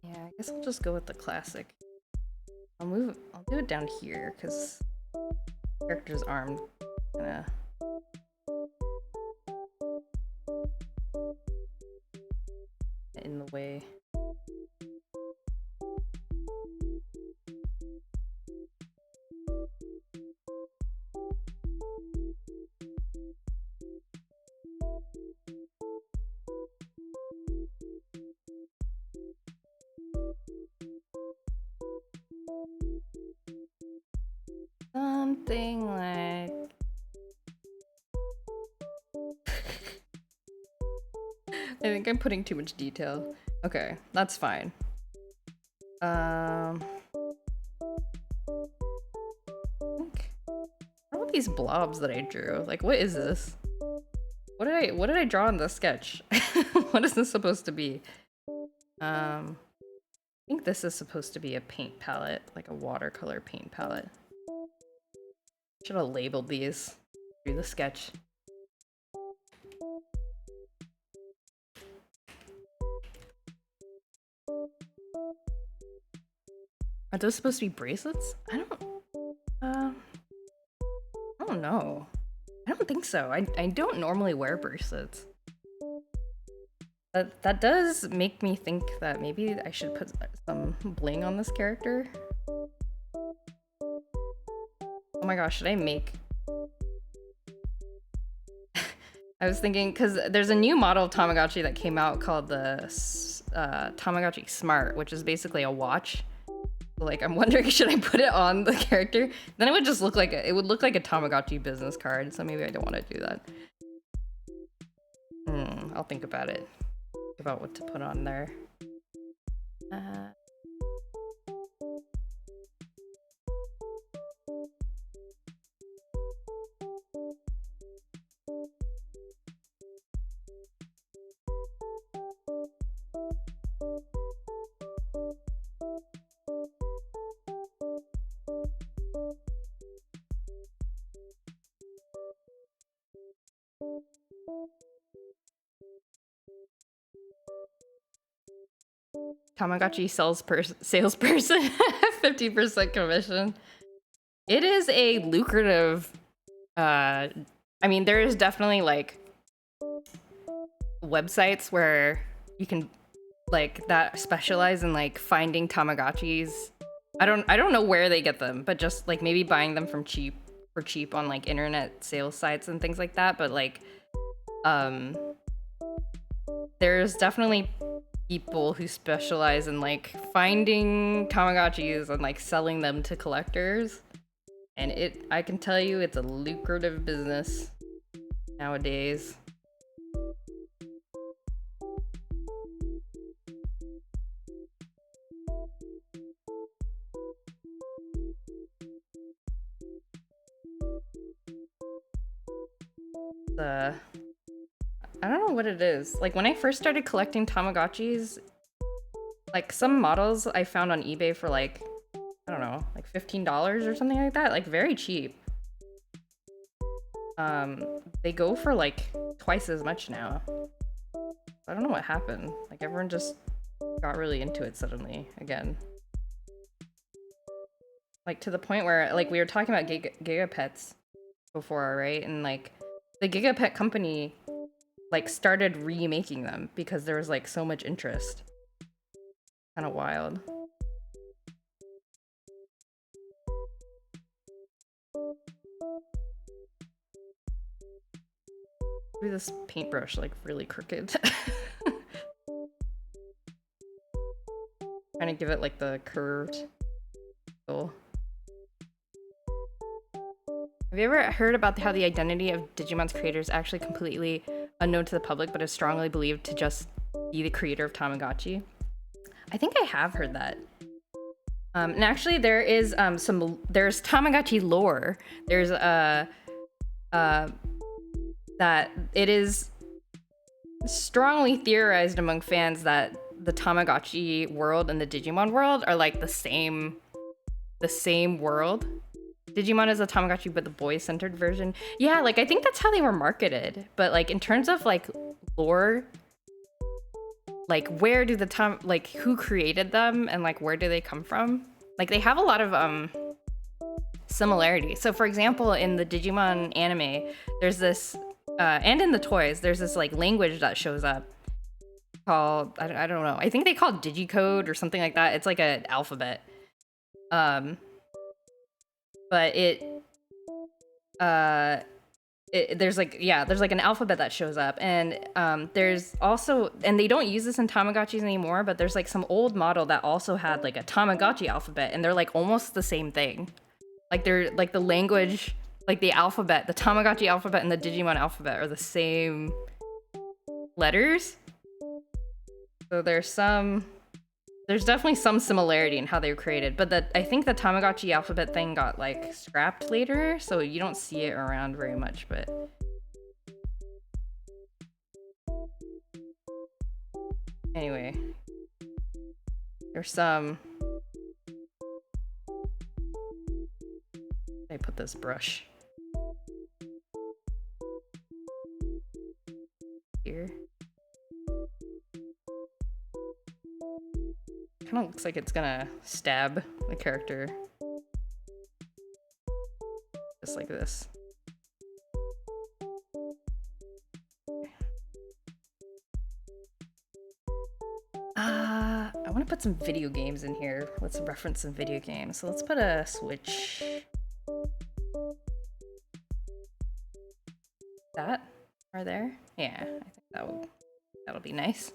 Yeah, I guess I'll just go with the classic. I'll do it down here because character's arm kinda in the way. Something like I think I'm putting too much detail. Okay, that's fine. What are all these blobs that I drew? Like, what is this? What did I draw in the sketch? What is this supposed to be? I think this is supposed to be a paint palette, like a watercolor paint palette. Should have labeled these through the sketch. Are those supposed to be bracelets? I don't know. I don't think so. I don't normally wear bracelets. That does make me think that maybe I should put some bling on this character. Oh my gosh, should I make... I was thinking, because there's a new model of Tamagotchi that came out called the Tamagotchi Smart, which is basically a watch. Like, I'm wondering, should I put it on the character? Then it would just look like it would look like a Tamagotchi business card, so maybe I don't want to do that. I'll think about it. About what to put on there. Tamagotchi salesperson, 50% commission. It is a lucrative, I mean, there is definitely like websites where you can like that specialize in like finding Tamagotchis. I don't know where they get them, but just like maybe buying them from cheap on like internet sales sites and things like that. But like um there's definitely people who specialize in like finding Tamagotchis and like selling them to collectors. And I can tell you it's a lucrative business nowadays. I don't know what it is. Like when I first started collecting Tamagotchis, like some models I found on eBay for like, I don't know, like $15 or something like that, like very cheap. They go for like twice as much now. I don't know what happened. Like everyone just got really into it suddenly again. Like to the point where like we were talking about Gigapets before, right? And like the Gigapet company like started remaking them because there was like so much interest. Kind of wild. Maybe this paintbrush like really crooked. Trying to give it like the curved feel. Have you ever heard about how the identity of Digimon's creator is actually completely unknown to the public, but is strongly believed to just be the creator of Tamagotchi? I think I have heard that. And actually, there is there's Tamagotchi lore. There's that it is strongly theorized among fans that the Tamagotchi world and the Digimon world are like the same world. Digimon is a Tamagotchi, but the boy-centered version. Yeah, like I think that's how they were marketed. But like in terms of like lore, like where do like who created them and like where do they come from? Like they have a lot of similarity. So for example, in the Digimon anime, there's this and in the toys, there's this like language that shows up called I don't know. I think they call it Digicode or something like that. It's like an alphabet. But there's like an alphabet that shows up, and there's also, and they don't use this in Tamagotchis anymore, but there's like some old model that also had like a Tamagotchi alphabet, and they're like almost the same thing. Like they're like the language, like the alphabet, the Tamagotchi alphabet and the Digimon alphabet are the same letters. So there's definitely some similarity in how they were created, but I think the Tamagotchi alphabet thing got like scrapped later, so you don't see it around very much, but anyway, there's some. I put this brush here. Kind of looks like it's gonna stab the character. Just like this. I want to put some video games in here. Let's reference some video games. So let's put a Switch. That right there? Yeah, I think that'll be nice.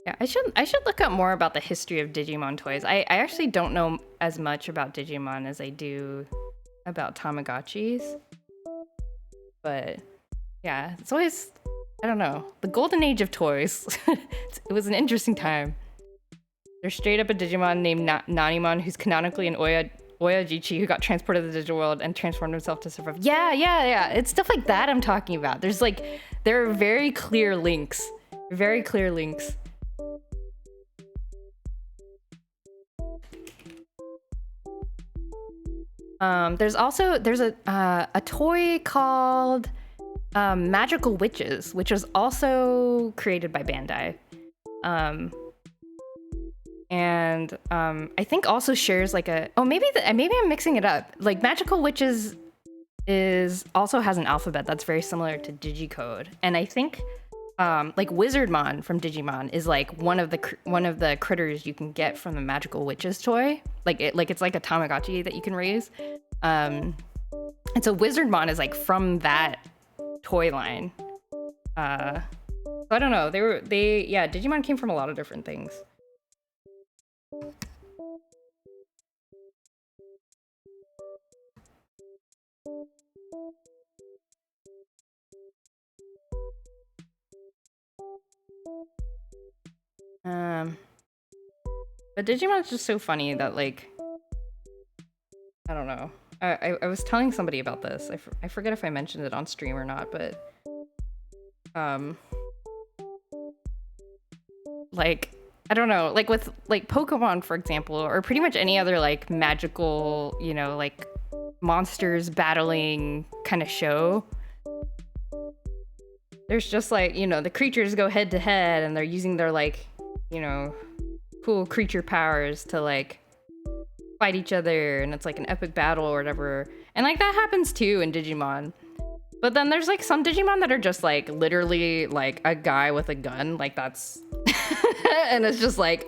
Yeah, I should look up more about the history of Digimon toys. I actually don't know as much about Digimon as I do about Tamagotchis. But yeah, it's always, I don't know, the golden age of toys. It was an interesting time. There's straight up a Digimon named Nanimon who's canonically an Oyajichi who got transported to the digital world and transformed himself to survive. Yeah. It's stuff like that I'm talking about. There are very clear links. Very clear links. There's a toy called Magical Witches, which was also created by Bandai. And I think also shares like maybe I'm mixing it up. Like Magical Witches is also has an alphabet that's very similar to Digicode, and I think like Wizardmon from Digimon is like one of the critters you can get from the Magical Witches toy. It's like a Tamagotchi that you can raise. And so Wizardmon is like from that toy line. So I don't know. Yeah, Digimon came from a lot of different things. But Digimon's just so funny that like, I don't know. I was telling somebody about this. I forget if I mentioned it on stream or not, but like, I don't know, like with like Pokemon, for example, or pretty much any other like magical, you know, like monsters battling kind of show. There's just like, you know, the creatures go head to head and they're using their like, you know, cool creature powers to like fight each other, and it's like an epic battle or whatever. And like that happens too in Digimon. But then there's like some Digimon that are just like literally like a guy with a gun, like that's and it's just like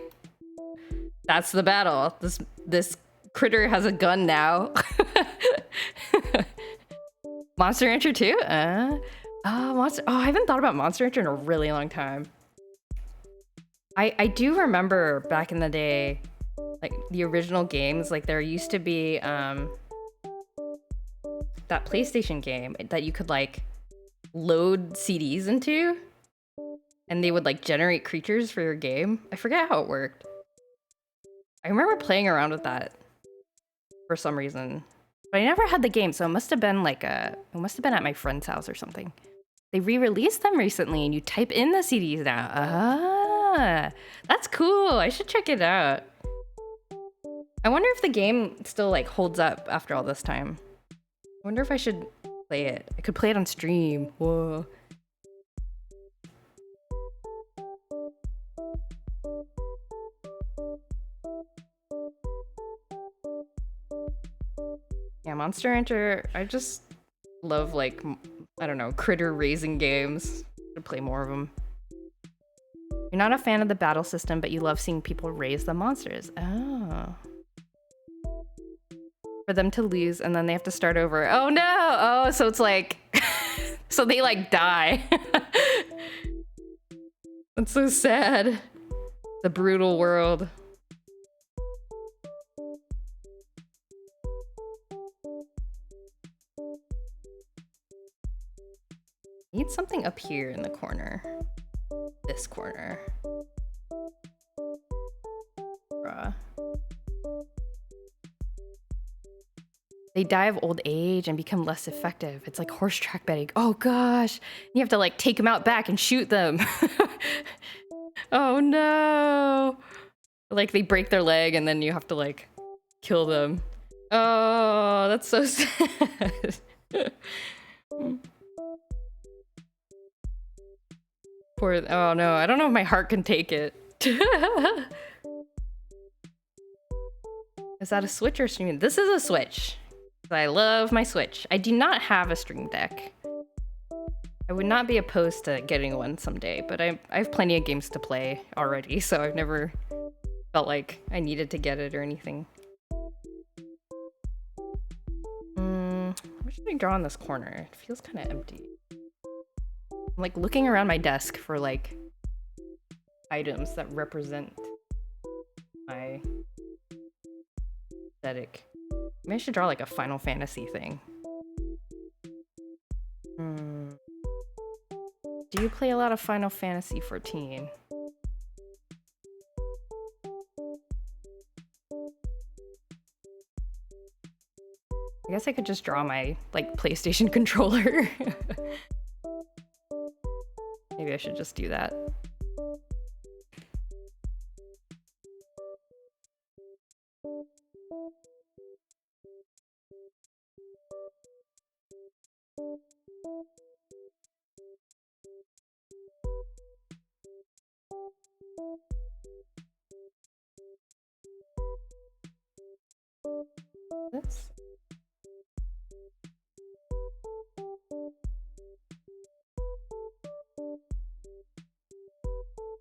that's the battle. This critter has a gun now. Monster Rancher too? I haven't thought about Monster Rancher in a really long time. I do remember back in the day, like the original games, like there used to be that PlayStation game that you could like load CDs into, and they would like generate creatures for your game. I forget how it worked. I remember playing around with that for some reason, but I never had the game, so it must have been like it must have been at my friend's house or something. They re-released them recently, and you type in the CDs now. Ah, that's cool. I should check it out. I wonder if the game still like holds up after all this time. I wonder if I should play it. I could play it on stream. Whoa. Yeah, Monster Rancher, I just love like, I don't know, critter raising games. To play more of them. You're not a fan of the battle system, but you love seeing people raise the monsters. Oh. For them to lose and then they have to start over. Oh no! Oh, so it's like, so they like die. That's so sad. The brutal world. Need something up here in the corner. This corner. Bruh. They die of old age and become less effective. It's like horse track betting. Oh gosh. You have to like take them out back and shoot them. Oh no. Like they break their leg and then you have to like kill them. Oh, that's so sad. Poor, oh no, I don't know if my heart can take it. Is that a Switch or streaming? This is a Switch. I love my Switch. I do not have a Stream Deck. I would not be opposed to getting one someday, but I have plenty of games to play already, so I've never felt like I needed to get it or anything. What should I draw in this corner? It feels kind of empty. I'm like looking around my desk for like items that represent my aesthetic. Maybe I should draw like a Final Fantasy thing. Do you play a lot of Final Fantasy 14? I guess I could just draw my like PlayStation controller. Maybe I should just do that. This?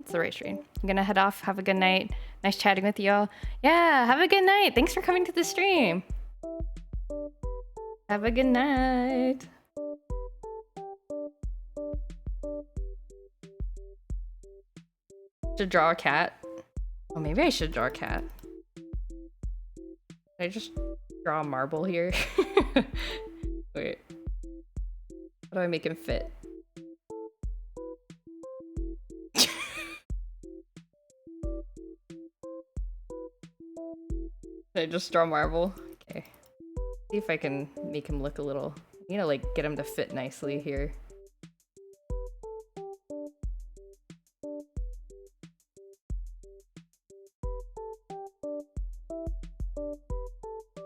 It's the right stream. I'm gonna head off. Have a good night. Nice chatting with y'all. Yeah, have a good night. Thanks for coming to the stream. Have a good night. Should draw a cat. Oh, maybe I should draw a cat. Can I just draw a marble here? Wait. How do I make him fit? Should I just draw marble? Okay. See if I can make him look a little, you know, like get him to fit nicely here.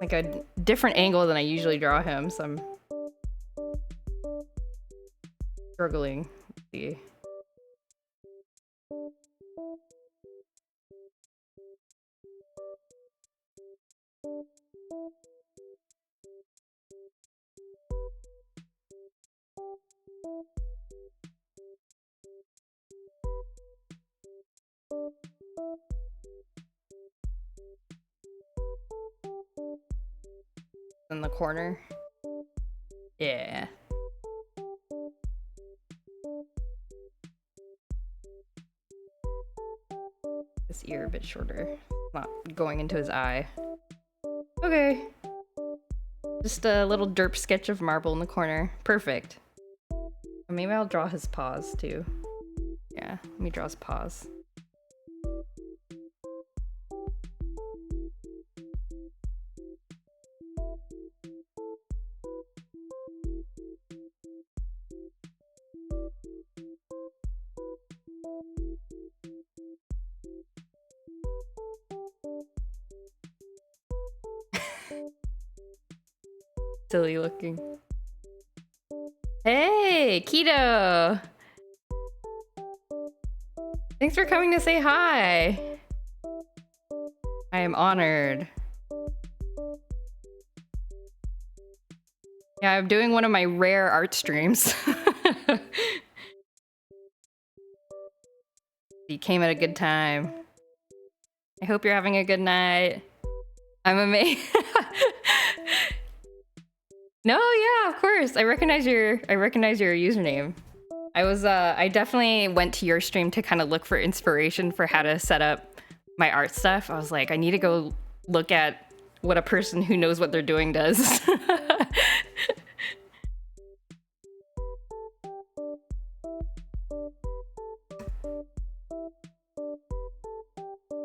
Like a different angle than I usually draw him, so I'm struggling. Let's see. In the corner. Yeah. His ear a bit shorter. Not going into his eye. Okay. Just a little derp sketch of marble in the corner. Perfect. Maybe I'll draw his paws too. Yeah, let me draw his paws. Silly looking. Hey, Keto! Thanks for coming to say hi! I am honored. Yeah, I'm doing one of my rare art streams. You came at a good time. I hope you're having a good night. I'm amazed. No, yeah, of course. I recognize your username. I definitely went to your stream to kind of look for inspiration for how to set up my art stuff. I was like, I need to go look at what a person who knows what they're doing does.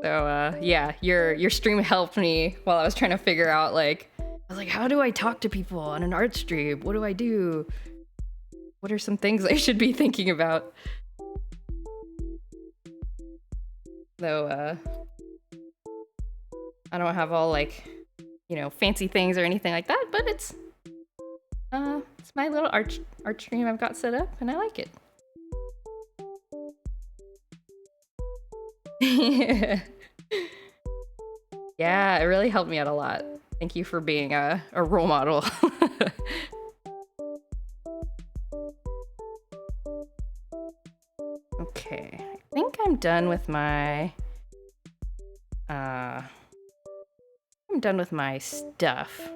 So yeah, your stream helped me while I was trying to figure out, like, I was like, how do I talk to people on an art stream? What do I do? What are some things I should be thinking about? Though I don't have all, like, you know, fancy things or anything like that, but it's my little art stream I've got set up and I like it. Yeah, it really helped me out a lot. Thank you for being a role model. Okay, I think I'm done with my stuff.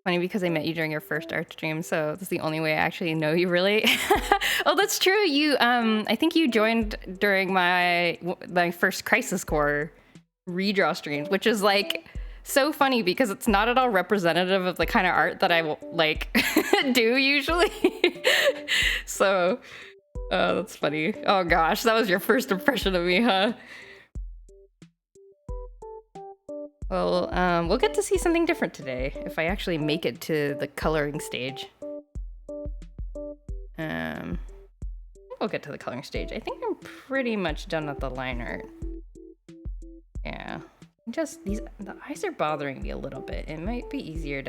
Funny because I met you during your first art stream, so that's the only way I actually know you really. Oh, that's true. You I think you joined during my first Crisis Core redraw streams, which is like so funny because it's not at all representative of the kind of art that I like do usually. So that's funny. Oh gosh, that was your first impression of me, huh? Well, we'll get to see something different today if I actually make it to the coloring stage. We'll get to the coloring stage. I think I'm pretty much done with the line art. Yeah, just the eyes are bothering me a little bit. It might be easier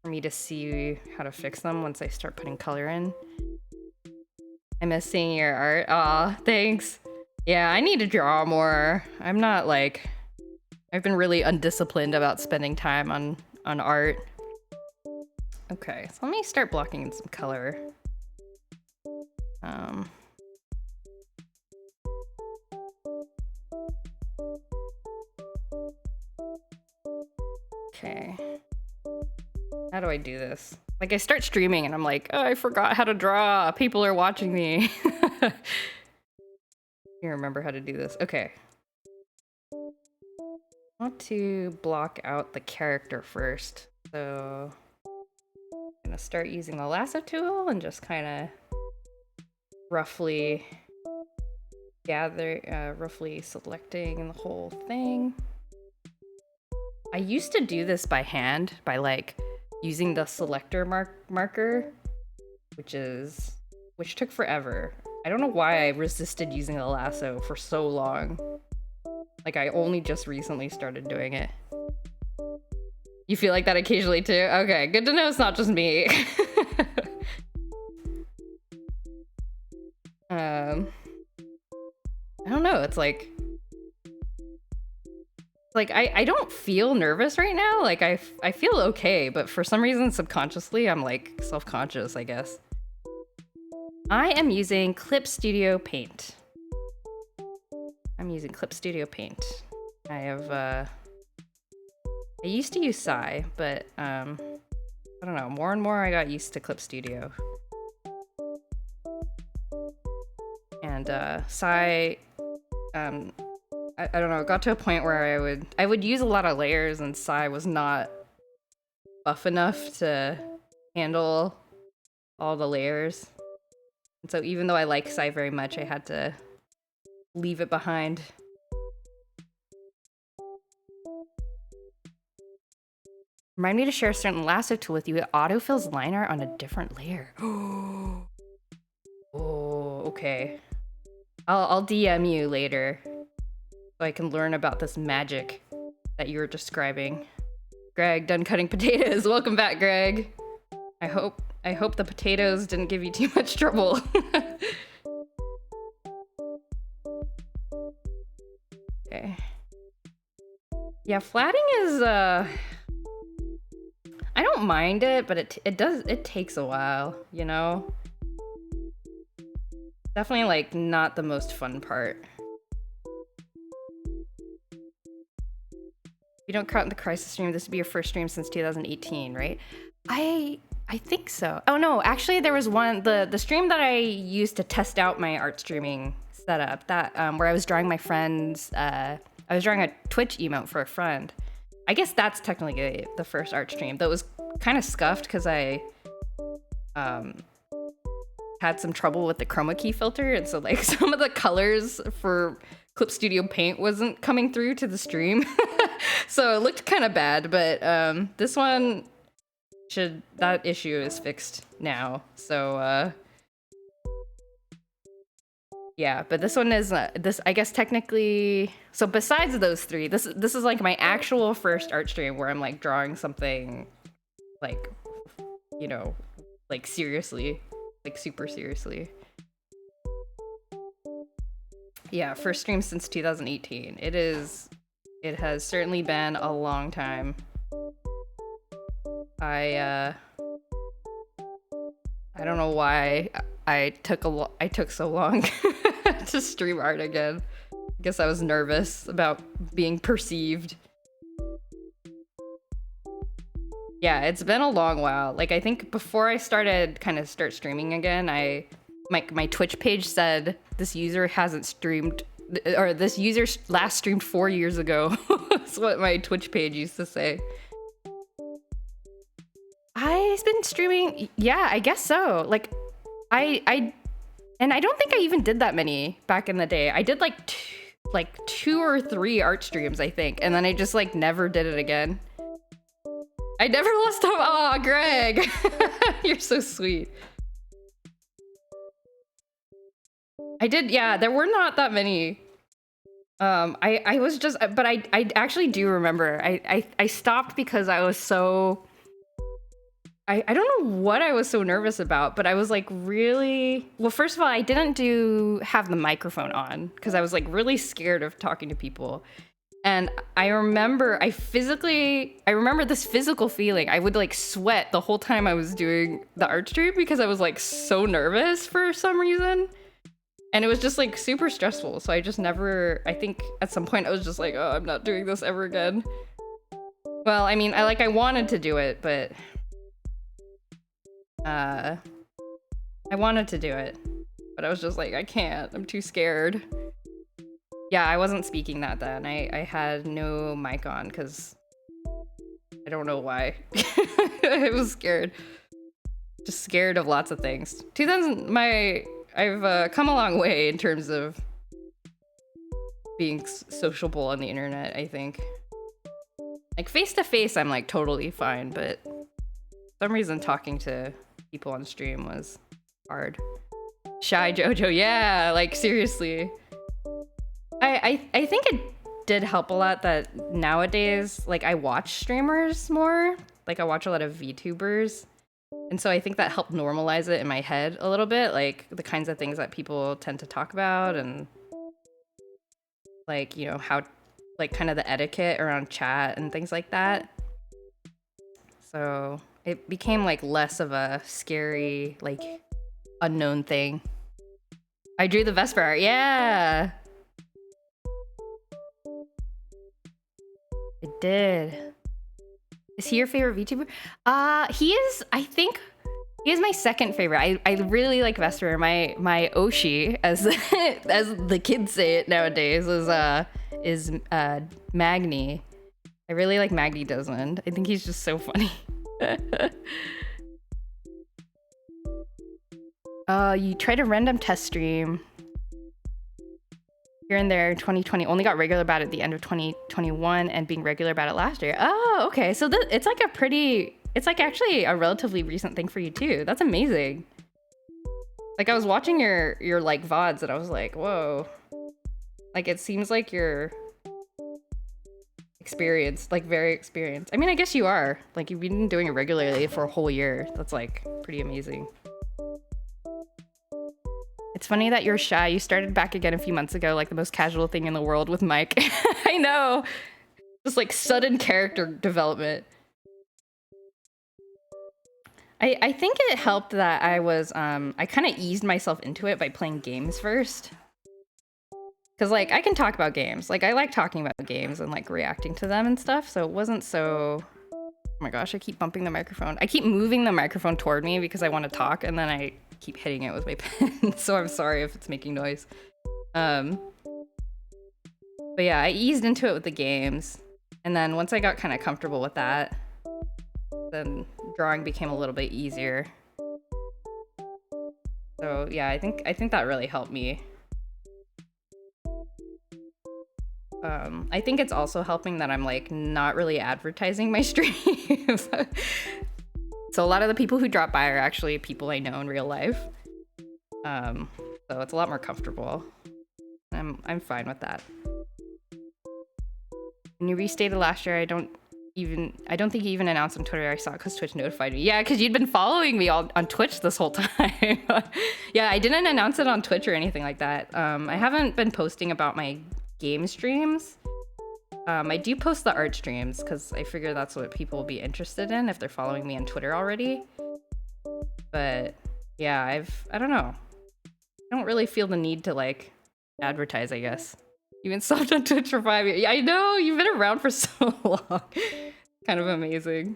for me to see how to fix them once I start putting color in. I miss seeing your art. Aw, thanks. Yeah, I need to draw more. I'm not like... I've been really undisciplined about spending time on art. Okay, so let me start blocking in some color. Okay. How do I do this? Like, I start streaming and I'm like, oh, I forgot how to draw. People are watching me. You remember how to do this. Okay. I want to block out the character first. So I'm gonna start using the lasso tool and just kind of roughly roughly selecting the whole thing. I used to do this by hand, by like using the selector marker, which took forever. I don't know why I resisted using the lasso for so long. Like, I only just recently started doing it. You feel like that occasionally too? Okay, good to know it's not just me. I don't know, it's like I don't feel nervous right now. Like, I feel okay, but for some reason subconsciously I'm like self-conscious, I guess. I am using Clip Studio Paint. I'm using Clip Studio Paint. I have I used to use Sai, but I don't know, more and more I got used to Clip Studio. And Sai, I don't know, it got to a point where I would use a lot of layers and Sai was not buff enough to handle all the layers. And so even though I like Sai very much, I had to leave it behind. Remind me to share a certain lasso tool with you. It autofills line art on a different layer. Oh, okay. I'll DM you later so I can learn about this magic that you were describing. Greg, done cutting potatoes. Welcome back, Greg. I hope the potatoes didn't give you too much trouble. Okay. Yeah, flatting is I don't mind it, but it takes a while, you know? Definitely like not the most fun part. If you don't count the Crisis stream, this would be your first stream since 2018, right? I think so. Oh no, actually there was one, the stream that I used to test out my art streaming setup, that where I was drawing my friend's I was drawing a Twitch emote for a friend. I guess that's technically the first art stream. That was kind of scuffed because I had some trouble with the chroma key filter, and so like some of the colors for Clip Studio Paint wasn't coming through to the stream. So it looked kind of bad, but this one that issue is fixed now. So yeah, but this one is this, I guess technically, so besides those three, this is like my actual first art stream where I'm like drawing something like, you know, like seriously, like super seriously. Yeah, first stream since 2018. It has certainly been a long time. I don't know why I took so long to stream art again. I guess I was nervous about being perceived. Yeah, it's been a long while. Like, I think before I start streaming again, my Twitch page said this user hasn't streamed, or this user last streamed 4 years ago. That's what my Twitch page used to say. I've been streaming, yeah, I guess so. Like, and I don't think I even did that many back in the day. I did like 2 or 3 art streams, I think, and then I just like never did it again. I never lost time. Aw, Greg, you're so sweet. I did, yeah, there were not that many. I was just, but I actually do remember. I stopped because I was so, I don't know what I was so nervous about, but I was like really, well, first of all, I didn't have the microphone on because I was like really scared of talking to people. And I remember this physical feeling. I would like sweat the whole time I was doing the art stream because I was like so nervous for some reason. And it was just like super stressful. So I just never, I think at some point I was just like, oh, I'm not doing this ever again. Well, I mean, I wanted to do it, but I wanted to do it, but I was just like, I can't, I'm too scared. Yeah, I wasn't speaking that then. I had no mic on because I don't know why. I was scared. Just scared of lots of things. I've come a long way in terms of being sociable on the internet, I think. Like face to face, I'm like totally fine, but for some reason talking to people on stream was hard. Shy Jojo, yeah, like seriously. I think it did help a lot that nowadays, like I watch streamers more. Like I watch a lot of VTubers. And so I think that helped normalize it in my head a little bit, like the kinds of things that people tend to talk about and like, you know, how like kind of the etiquette around chat and things like that. So it became like less of a scary, like unknown thing. I drew the Vesper art, yeah. I did. Is he your favorite VTuber? He is, I think, he is my second favorite. I really like Vesper. My Oshi, as as the kids say it nowadays, is Magni. I really like Magni Desmond. I think he's just so funny. You tried a random test stream here and there in 2020, only got regular about it at the end of 2021 and being regular about it last year. Oh, okay. So it's like it's like actually a relatively recent thing for you too. That's amazing. Like I was watching your like VODs and I was like, whoa. Like it seems like you're experienced, like very experienced. I mean, I guess you are. Like you've been doing it regularly for a whole year. That's like pretty amazing. It's funny that you're shy. You started back again a few months ago, like the most casual thing in the world with Mike. I know. Just like sudden character development. I think it helped that I was, I kind of eased myself into it by playing games first. Cause like I can talk about games. Like I like talking about games and like reacting to them and stuff. So it wasn't so, oh my gosh, I keep bumping the microphone. I keep moving the microphone toward me because I want to talk and then I keep hitting it with my pen. So I'm sorry if it's making noise. But yeah, I eased into it with the games. And then once I got kind of comfortable with that, then drawing became a little bit easier. So yeah, I think that really helped me. I think it's also helping that I'm like not really advertising my stream. So a lot of the people who drop by are actually people I know in real life. So it's a lot more comfortable. I'm fine with that. When you restated last year, I don't think you even announced on Twitter. I saw it because Twitch notified me. Yeah, because you'd been following me on Twitch this whole time. Yeah, I didn't announce it on Twitch or anything like that. I haven't been posting about my game streams. I do post the art streams because I figure that's what people will be interested in if they're following me on Twitter already. But yeah, I don't know. I don't really feel the need to like advertise, I guess. You've been subbed on Twitch for 5 years. Yeah, I know, you've been around for so long. Kind of amazing.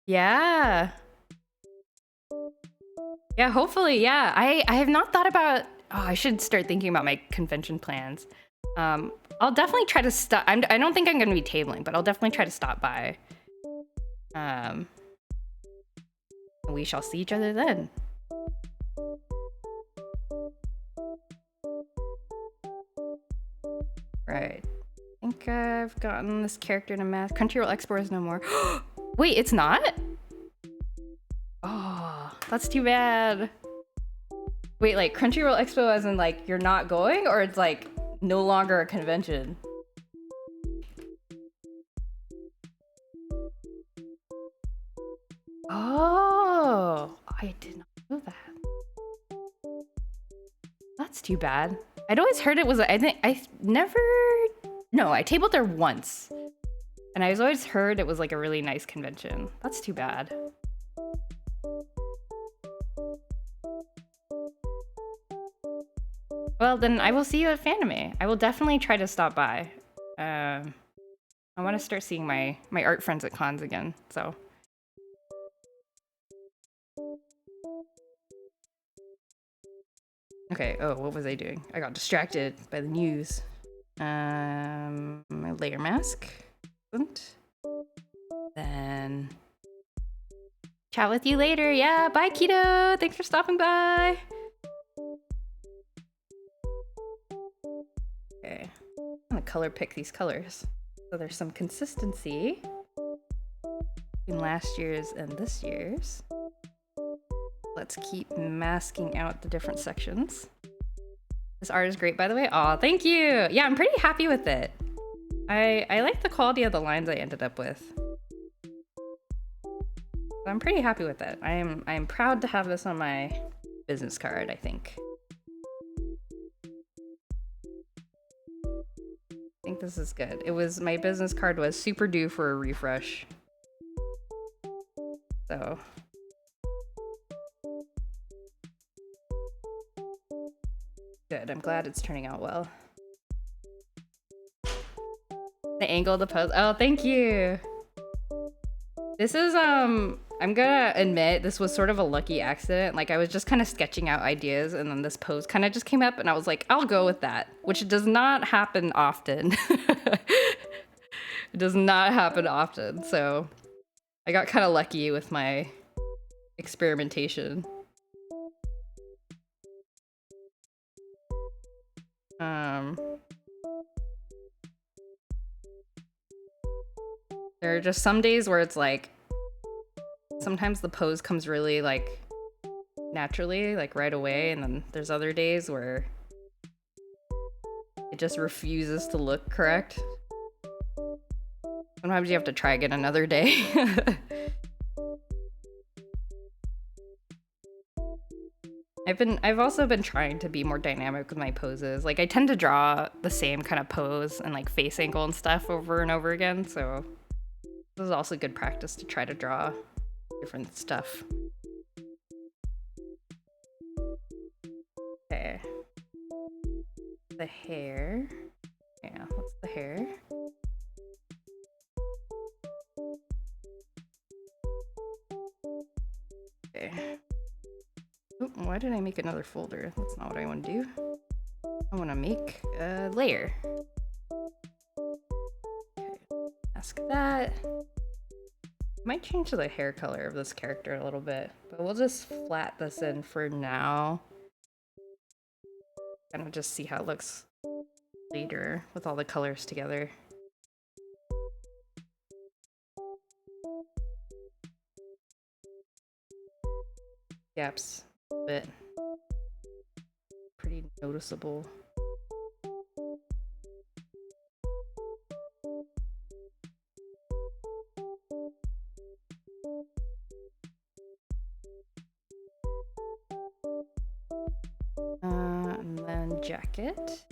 Yeah. Yeah, hopefully, yeah. I have not thought about, oh, I should start thinking about my convention plans. I'll definitely try to stop. I don't think I'm going to be tabling, but I'll definitely try to stop by. We shall see each other then. Right. I think I've gotten this character in a math. Crunchyroll Expo is no more. Wait, it's not? Oh, that's too bad. Wait, like Crunchyroll Expo as in like you're not going, or it's like no longer a convention? Oh, I did not know that. That's too bad. I'd always heard it was, I tabled there once. And I always heard it was like a really nice convention. That's too bad. Well, then I will see you at Fanime. I will definitely try to stop by. I want to start seeing my art friends at cons again, so. Okay, oh, what was I doing? I got distracted by the news. My layer mask. Then chat with you later. Yeah, bye Keto. Thanks for stopping by. Okay, I'm gonna color pick these colors so there's some consistency between last year's and this year's. Let's keep masking out the different sections. This art is great, by the way. Aw, thank you. Yeah, I'm pretty happy with it. I like the quality of the lines I ended up with. I'm pretty happy with it. I am proud to have this on my business card, I think. I think this is good. My business card was super due for a refresh. So. Good, I'm glad it's turning out well. The angle of the pose. Oh, thank you. This is, I'm gonna admit, this was sort of a lucky accident. Like, I was just kind of sketching out ideas, and then this pose kind of just came up, and I was like, I'll go with that, which does not happen often. It does not happen often, so I got kind of lucky with my experimentation. There are just some days where it's like, sometimes the pose comes really like naturally, like right away, and then there's other days where it just refuses to look correct. Sometimes you have to try again another day. I've also been trying to be more dynamic with my poses. Like, I tend to draw the same kind of pose and like face angle and stuff over and over again, so this is also good practice to try to draw different stuff. Okay. The hair. Yeah, what's the hair? Okay. Oh, why did I make another folder? That's not what I want to do. I want to make a layer. Okay. Mask that. Might change the hair color of this character a little bit, but we'll just flat this in for now. Kind of just see how it looks later with all the colors together. Gaps a bit pretty noticeable. And then jacket.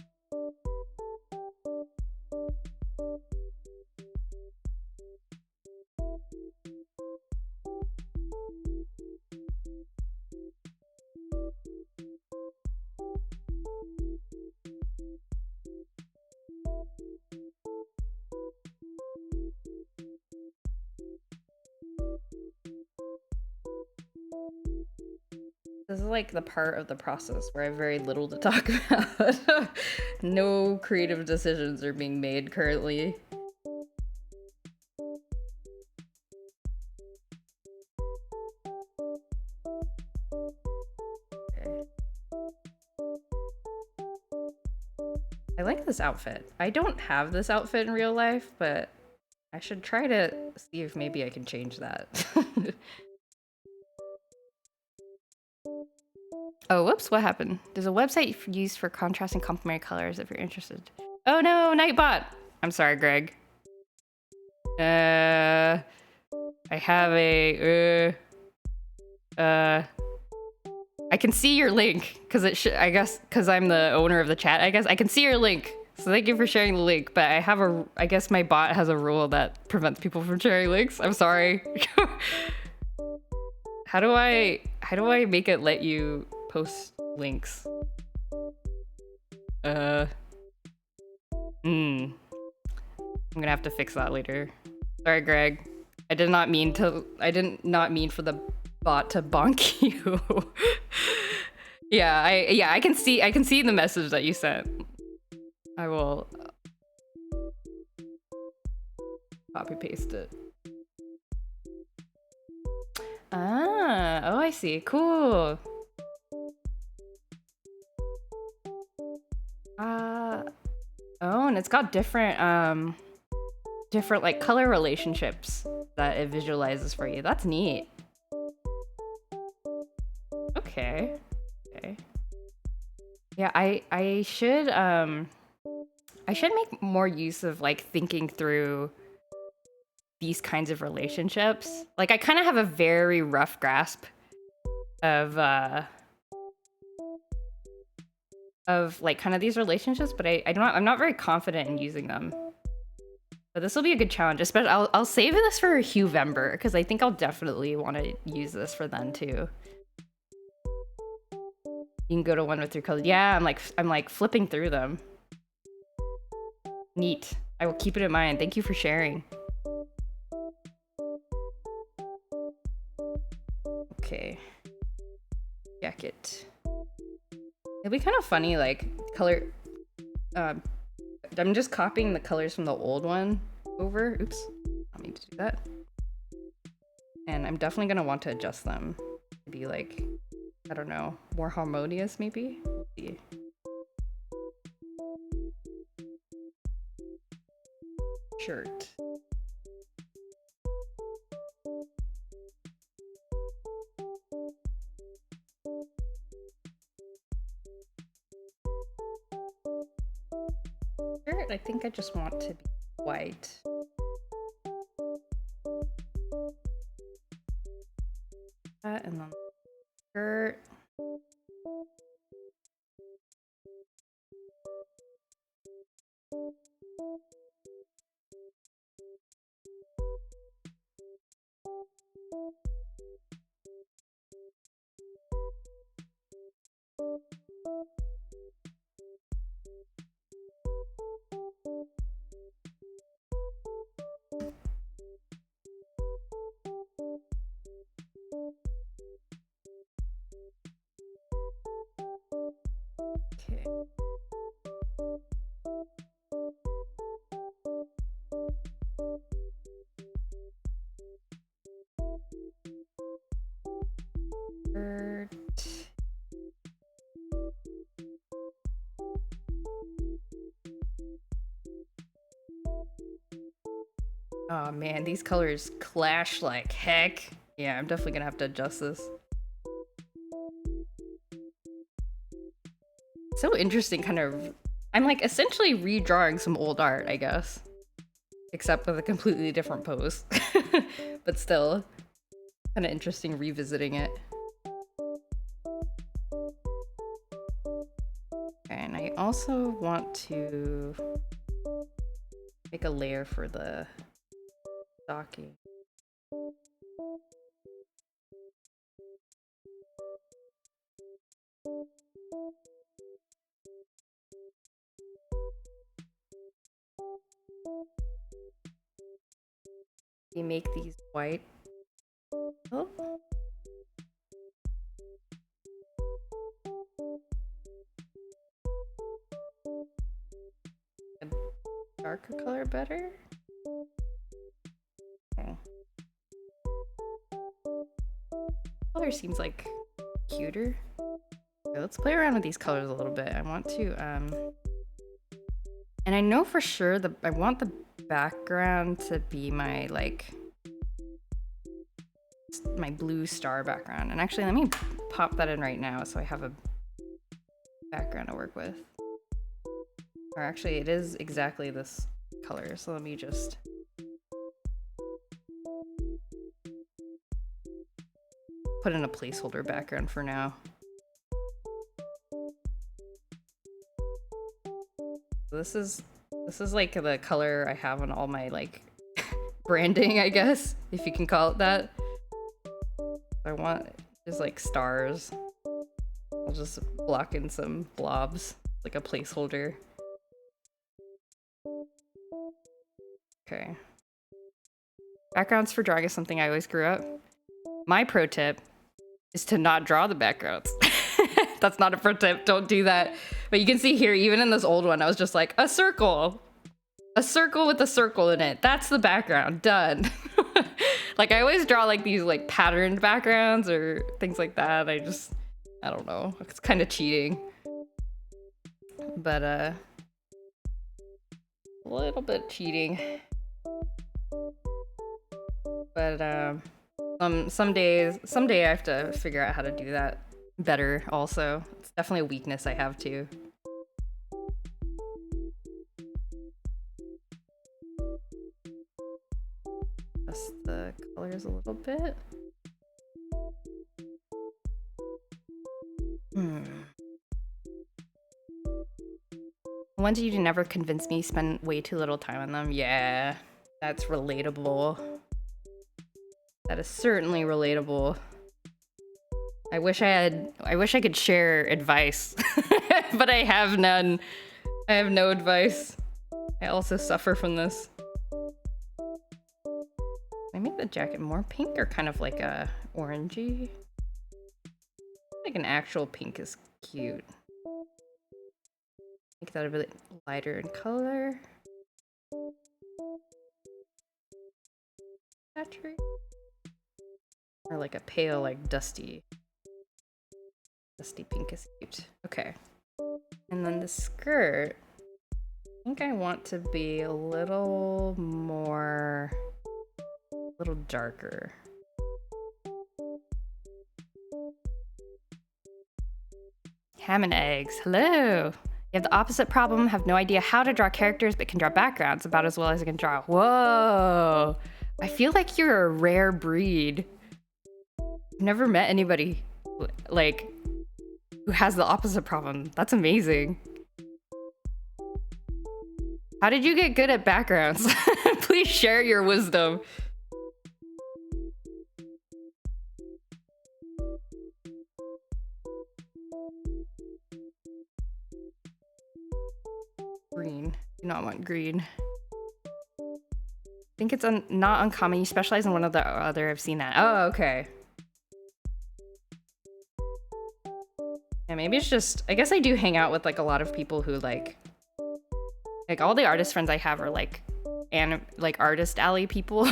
This is like the part of the process where I have very little to talk about. No creative decisions are being made currently. Okay. I like this outfit. I don't have this outfit in real life, but I should try to see if maybe I can change that. Oh, whoops, what happened? There's a website used for contrasting complementary colors if you're interested. Oh no, Nightbot! I'm sorry, Greg. I have a, I I can see your link because it should, I guess, because I'm the owner of the chat. I guess I can see your link. So thank you for sharing the link. But I guess my bot has a rule that prevents people from sharing links. I'm sorry. How do I make it let you post links? I'm gonna have to fix that later. Sorry, Greg. I did not mean for the bot to bonk you. I can see the message that you sent. I will copy paste it. Oh, I see. Cool. Oh, and it's got different like color relationships that it visualizes for you. That's neat. Okay. Yeah, I should make more use of like thinking through these kinds of relationships. Like I kind of have a very rough grasp of like kind of these relationships, but I'm not very confident in using them. But this will be a good challenge. Especially I'll save this for Hughvember because I think I'll definitely want to use this for then too. You can go to one with your colors. Yeah, I'm like flipping through them. Neat. I will keep it in mind. Thank you for sharing. Okay. Jacket. It'd be kind of funny, like color. I'm just copying the colors from the old one over. Oops, I don't mean to do that. And I'm definitely gonna want to adjust them to be like, I don't know, more harmonious maybe. Let's see. Shirt. Shirt, I think I just want to be white. That and then shirt. Okay. Shirt. Oh man, these colors clash like heck. Yeah, I'm definitely gonna have to adjust this. So interesting, kind of. I'm like essentially redrawing some old art, I guess. Except with a completely different pose. But still, kind of interesting revisiting it. And I also want to make a layer for the stocking. We make these white. Oh. A darker color better? Okay. Color seems like cuter. Okay, let's play around with these colors a little bit. I want to and I know for sure I want the background to be my like my blue star background. And actually let me pop that in right now so I have a background to work with. Or actually it is exactly this color, so let me just put in a placeholder background for now. This is like the color I have on all my like branding, I guess, if you can call it that. I want just like stars. I'll just block in some blobs, like a placeholder. Okay. Backgrounds for drawing is something I always grew up. My pro tip is to not draw the backgrounds. That's not a pro tip, don't do that. But you can see here, even in this old one, I was just like, a circle. A circle with a circle in it. That's the background, done. Like I always draw like these like patterned backgrounds or things like that. I don't know. It's kind of cheating. But a little bit cheating. But someday I have to figure out how to do that better also. It's definitely a weakness I have too. Adjust the colors a little bit. Ones you never convince me, spend way too little time on them. Yeah, that's relatable. That is certainly relatable. I wish I could share advice, but I have none. I have no advice. I also suffer from this. I make the jacket more pink or kind of like a orangey? Like an actual pink is cute. Make that a bit lighter in color. Saturate. Or like a pale, like dusty pink is cute. Okay. And then the skirt, I think I want to be a little darker. Ham and eggs, hello. You have the opposite problem, have no idea how to draw characters, but can draw backgrounds about as well as I can draw. Whoa, I feel like you're a rare breed. I've never met anybody like who has the opposite problem. That's amazing. How did you get good at backgrounds? Please share your wisdom. Green. Do not want green. I think it's not uncommon. You specialize in one or the other. I've seen that. Oh, okay. Yeah, maybe it's just, I guess I do hang out with like a lot of people who like all the artist friends I have are like artist alley people.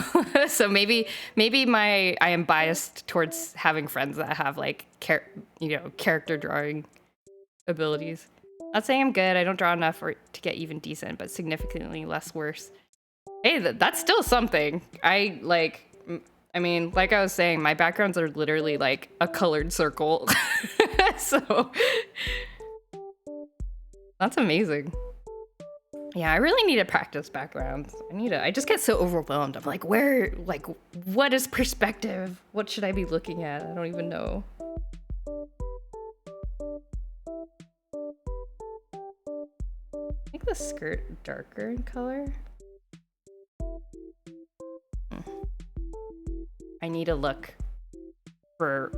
So maybe I am biased towards having friends that have like character drawing abilities. Not saying I'm good. I don't draw enough to get even decent, but significantly less worse. Hey, that's still something. I mean, like I was saying, my backgrounds are literally like a colored circle. So that's amazing. Yeah, I really need to practice backgrounds. I just get so overwhelmed. I'm like, what is perspective? What should I be looking at? I don't even know. Make the skirt darker in color. I need to look for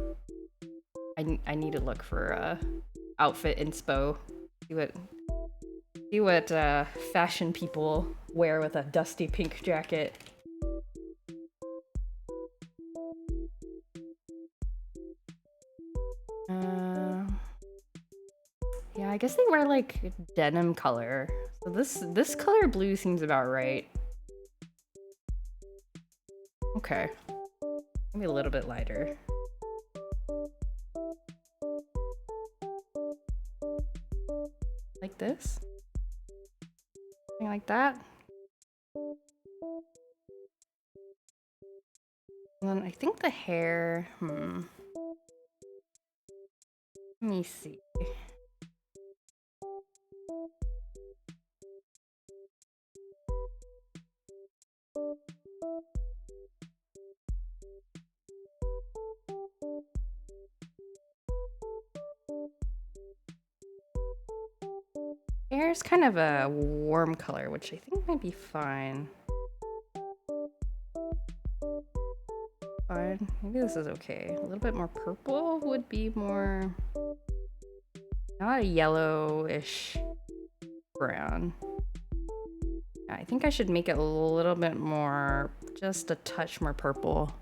outfit inspo. See what fashion people wear with a dusty pink jacket. Yeah, I guess they wear like denim color. So this color blue seems about right. Okay. Maybe a little bit lighter. Like this? Something like that. And then I think the hair, Let me see. Hair's kind of a warm color, which I think might be fine. Fine. Maybe this is okay. A little bit more purple would be more... not a yellowish brown. Yeah, I think I should make it a little bit more, just a touch more purple.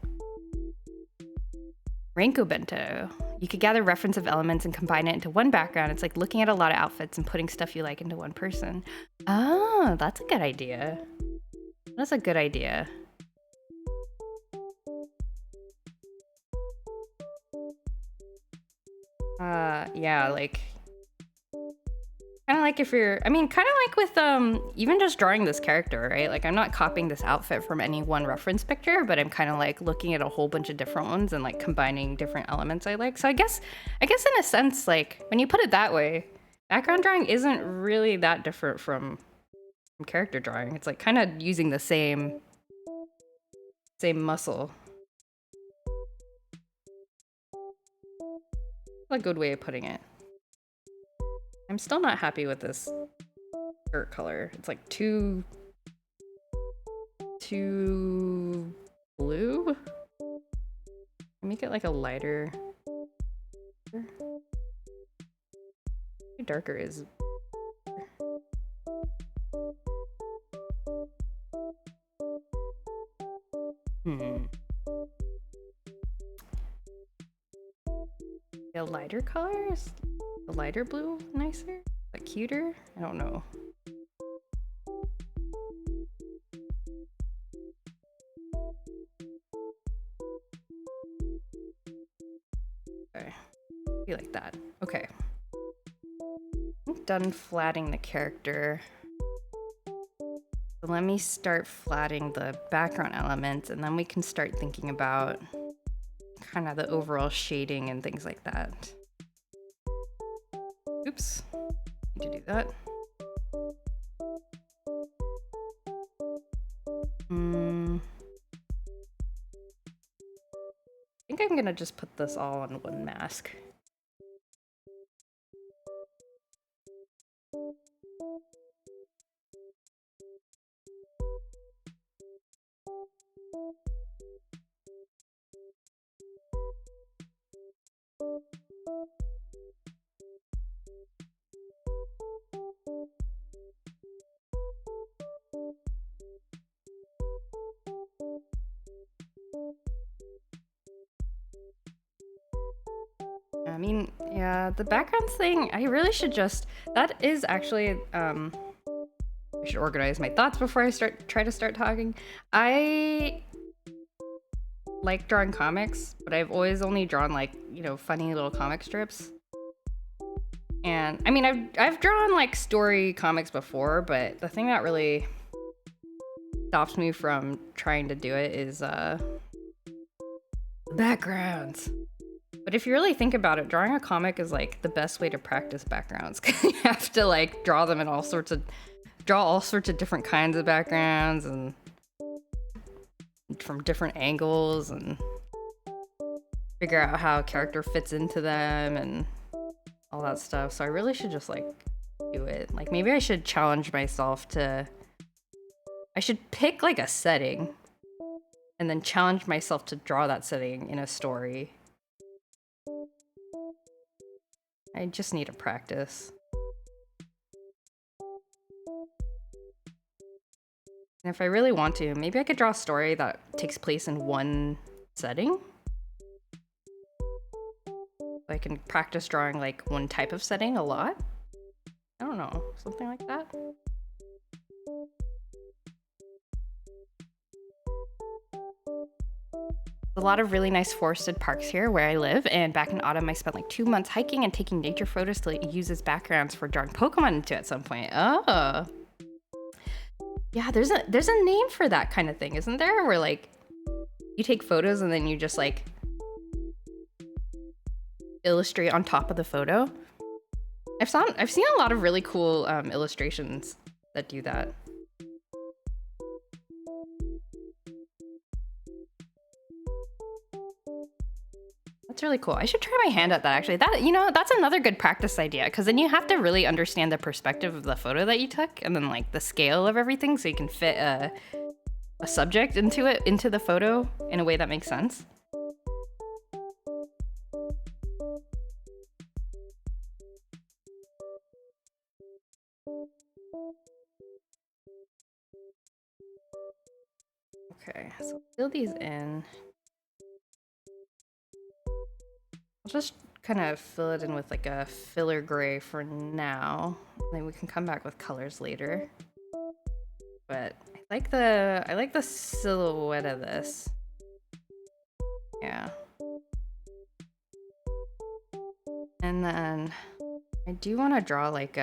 Renko Bento. You could gather reference of elements and combine it into one background. It's like looking at a lot of outfits and putting stuff you like into one person. Oh, that's a good idea. That's a good idea. Yeah, like kind of like if you're, I mean, kind of like with even just drawing this character, right? Like I'm not copying this outfit from any one reference picture, but I'm kind of like looking at a whole bunch of different ones and like combining different elements I like. So I guess in a sense, like when you put it that way, background drawing isn't really that different from character drawing. It's like kind of using the same muscle. That's a good way of putting it. I'm still not happy with this shirt color. It's like too blue. Make it like a lighter. Darker is. A lighter colors? A lighter blue nicer? Like cuter? I don't know. Okay. Be like that. Okay. I'm done flatting the character. So let me start flatting the background elements and then we can start thinking about kind of the overall shading and things like that. Oops, need to do that. I think I'm gonna just put this all on one mask. I mean, yeah, the backgrounds thing, I really should just, that is actually, I should organize my thoughts before I try to start talking. I like drawing comics, but I've always only drawn like, you know, funny little comic strips. And I mean, I've drawn like story comics before, but the thing that really stops me from trying to do it is backgrounds. But if you really think about it, drawing a comic is like the best way to practice backgrounds. You have to like draw them in all sorts of different kinds of backgrounds and from different angles and figure out how a character fits into them and all that stuff. So I really should just like do it. Like maybe I should challenge myself to, I should pick like a setting and then challenge myself to draw that setting in a story. I just need to practice. And if I really want to, maybe I could draw a story that takes place in one setting. I can practice drawing like one type of setting a lot. I don't know, something like that. A lot of really nice forested parks here where I live, and back in autumn I spent like 2 months hiking and taking nature photos to use as backgrounds for drawing Pokemon into at some point. Oh. Yeah, there's a name for that kind of thing, isn't there? Where like you take photos and then you just like illustrate on top of the photo. I've seen a lot of really cool illustrations that do that. That's really cool. I should try my hand at that, actually. That, you know, that's another good practice idea, because then you have to really understand the perspective of the photo that you took, and then like the scale of everything, so you can fit a subject into the photo in a way that makes sense. Okay, so fill these in. I'll just kind of fill it in with like a filler gray for now. Then we can come back with colors later. But I like the silhouette of this. Yeah. And then I do want to draw like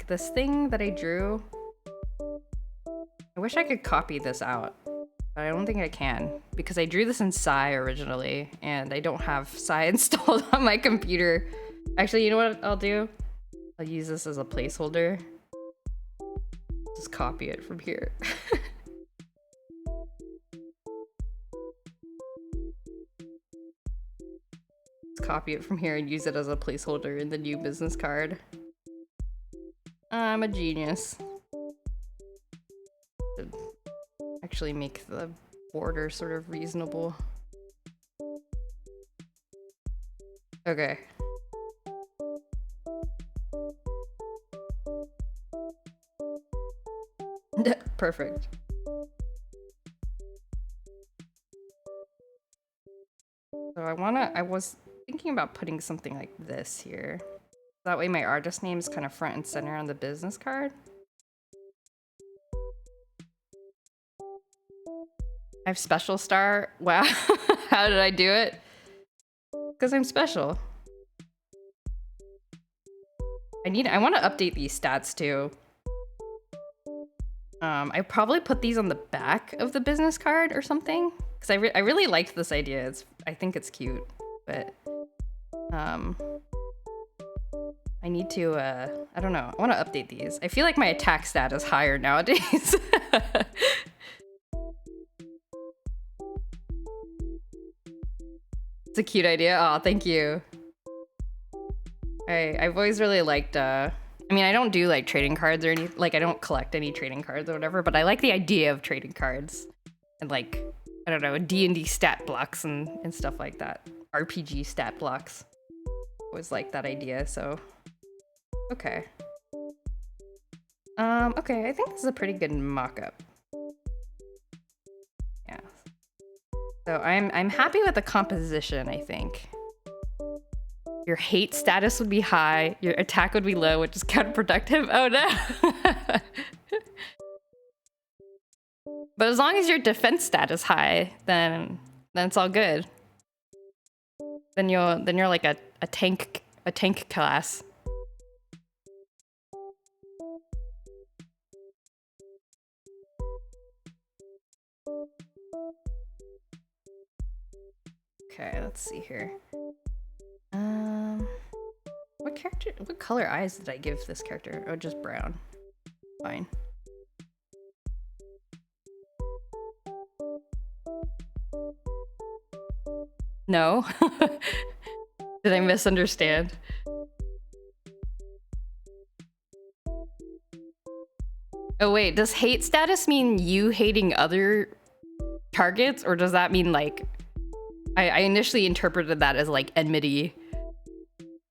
this thing that I drew. I wish I could copy this out, but I don't think I can, because I drew this in Psy originally, and I don't have Psy installed on my computer. Actually, you know what I'll do? I'll use this as a placeholder. Just copy it from here. Just copy it from here and use it as a placeholder in the new business card. I'm a genius. Actually make the border sort of reasonable. Okay. Perfect. So I was thinking about putting something like this here. That way my artist name is kind of front and center on the business card. I have special star. Wow. How did I do it? Because I'm special. I want to update these stats too. I probably put these on the back of the business card or something, because I really liked this idea. I think it's cute, but I need to I don't know. I want to update these. I feel like my attack stat is higher nowadays. It's a cute idea. Oh, thank you. I've always really liked I mean, I don't do like trading cards or any, like I don't collect any trading cards or whatever, but I like the idea of trading cards and like, I don't know, D&D stat blocks and stuff like that. RPG stat blocks. Always like that idea, so okay. Okay, I think this is a pretty good mock-up. Yeah. So I'm happy with the composition, I think. Your hate status would be high, your attack would be low, which is counterproductive. Oh no! But as long as your defense stat is high, then it's all good. Then you're like a tank class. Okay, let's see here. What color eyes did I give this character? Oh, just brown. Fine. No? Did I misunderstand? Oh wait, does hate status mean you hating other targets, or does that mean like I initially interpreted that as like enmity,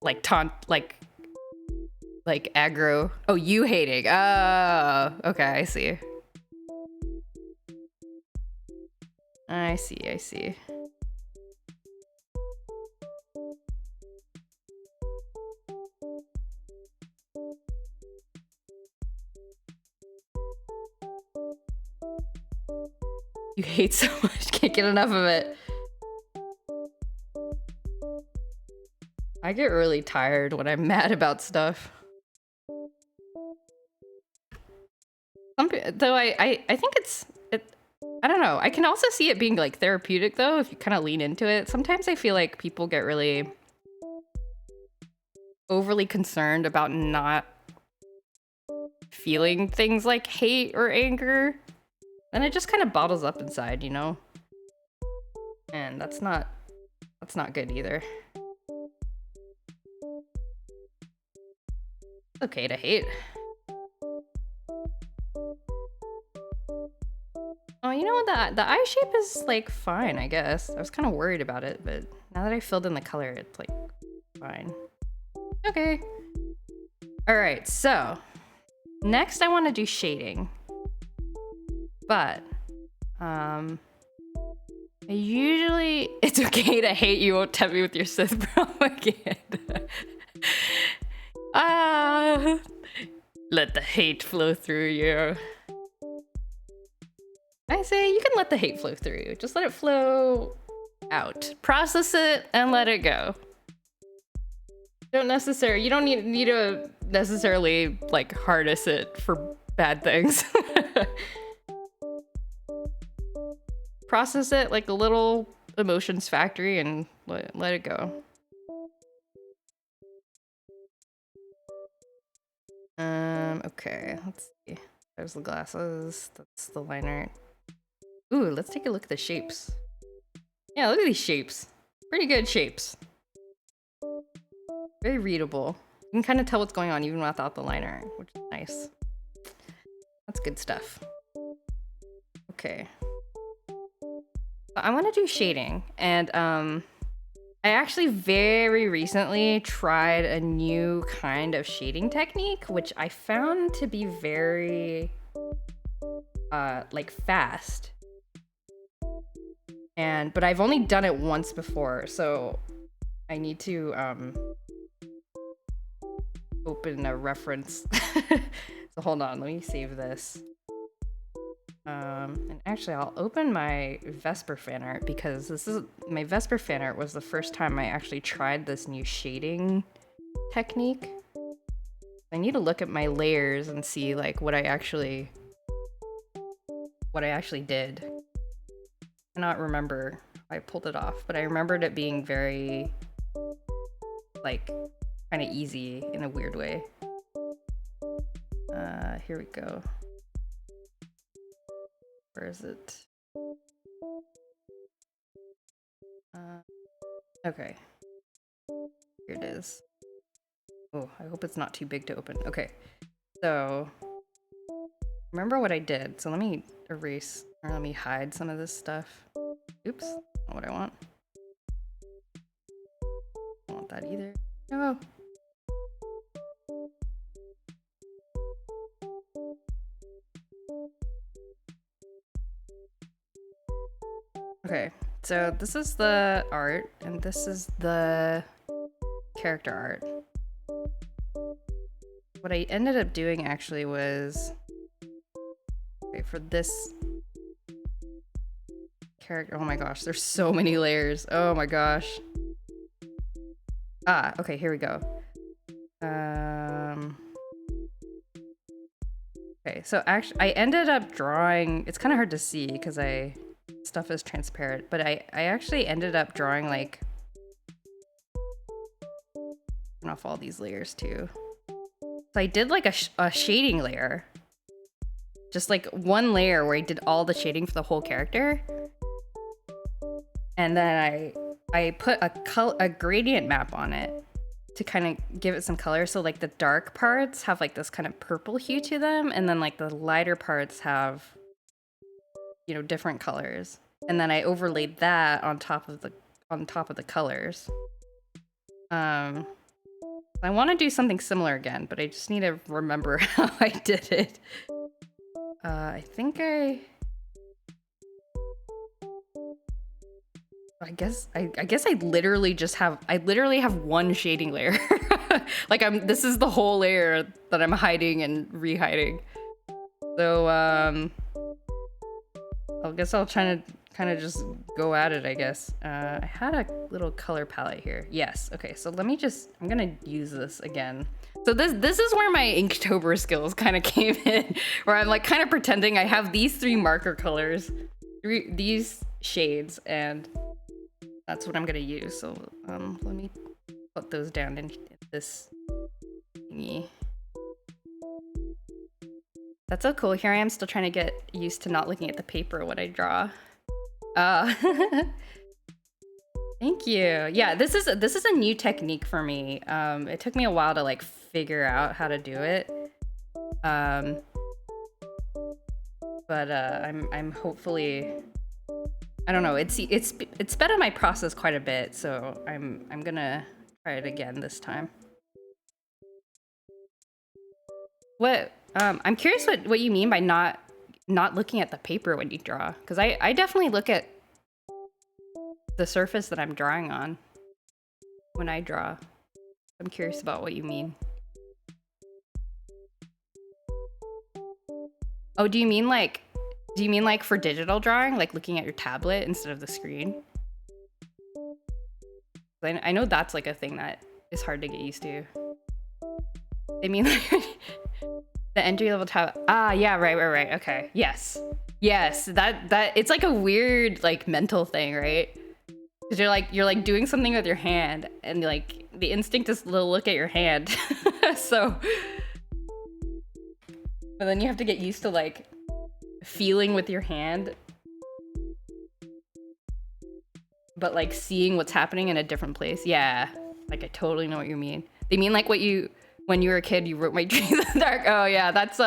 like taunt, like aggro. Oh, you hating. Oh, okay, I see. I see. You hate so much, can't get enough of it. I get really tired when I'm mad about stuff. Though I think I don't know. I can also see it being like therapeutic though, if you kind of lean into it. Sometimes I feel like people get really overly concerned about not feeling things like hate or anger. And it just kind of bottles up inside, you know? And that's not good either. It's okay to hate. Oh, you know what? The eye shape is like fine, I guess. I was kind of worried about it, but now that I filled in the color, it's like fine. Okay. All right, so next I want to do shading, but it's okay to hate. You won't tempt me with your Sith propaganda. Let the hate flow through you. I say you can let the hate flow through you. Just let it flow out. Process it and let it go. You don't need to necessarily like harness it for bad things. Process it like a little emotions factory and let it go. Okay, let's see. There's the glasses. That's the liner. Ooh, let's take a look at the shapes. Yeah, look at these shapes. Pretty good shapes. Very readable. You can kind of tell what's going on even without the liner, which is nice. That's good stuff. Okay. I want to do shading, and I actually very recently tried a new kind of shading technique, which I found to be very like fast. But I've only done it once before, so I need to open a reference. So hold on, let me save this. And actually I'll open my Vesper fan art, because my Vesper fan art was the first time I actually tried this new shading technique. I need to look at my layers and see like what I actually did. I cannot remember if I pulled it off, but I remembered it being very like kind of easy in a weird way. Here we go. Where is it? Okay. Here it is. Oh, I hope it's not too big to open. Okay. So, remember what I did. So let me erase, or let me hide some of this stuff. Oops, not what I want. Don't want that either. No. Okay, so this is the art, and this is the character art. What I ended up doing actually was, okay, for this character, oh my gosh, there's so many layers. Oh my gosh. Okay, here we go. Okay, so actually, I ended up drawing, it's kind of hard to see because stuff is transparent, but I actually ended up drawing like, turn off all these layers too. So I did like a shading layer, just like one layer where I did all the shading for the whole character, and then I put a gradient map on it to kind of give it some color. So like the dark parts have like this kind of purple hue to them, and then like the lighter parts have, you know, different colors. And then I overlaid that on top of the colors. I want to do something similar again, but I just need to remember how I did it. I think I guess I literally have one shading layer. Like this is the whole layer that I'm hiding and re-hiding. So I guess I'll try to kind of just go at it, I guess. I had a little color palette here. Yes, okay, so I'm gonna use this again. So this is where my Inktober skills kind of came in, where I'm like kind of pretending I have these three marker colors, these shades, and that's what I'm gonna use. So let me put those down in this thingy. That's so cool. Here I am still trying to get used to not looking at the paper when I draw. Thank you. Yeah, this is a new technique for me. It took me a while to like figure out how to do it. Um, but I'm hopefully, I don't know. It's sped up my process quite a bit, so I'm gonna try it again this time. What I'm curious what you mean by not looking at the paper when you draw, because I definitely look at the surface that I'm drawing on when I draw. I'm curious about what you mean. Oh, do you mean like for digital drawing, like looking at your tablet instead of the screen? I know that's like a thing that is hard to get used to. I mean like the entry level tab. Ah, yeah, right. Okay. Yes. That it's like a weird like mental thing, right? Because you're like doing something with your hand, and like the instinct is to look at your hand. So, but then you have to get used to like feeling with your hand, but like seeing what's happening in a different place. Yeah, like I totally know what you mean. They mean like when you were a kid, you wrote my dreams in the dark. Oh yeah, that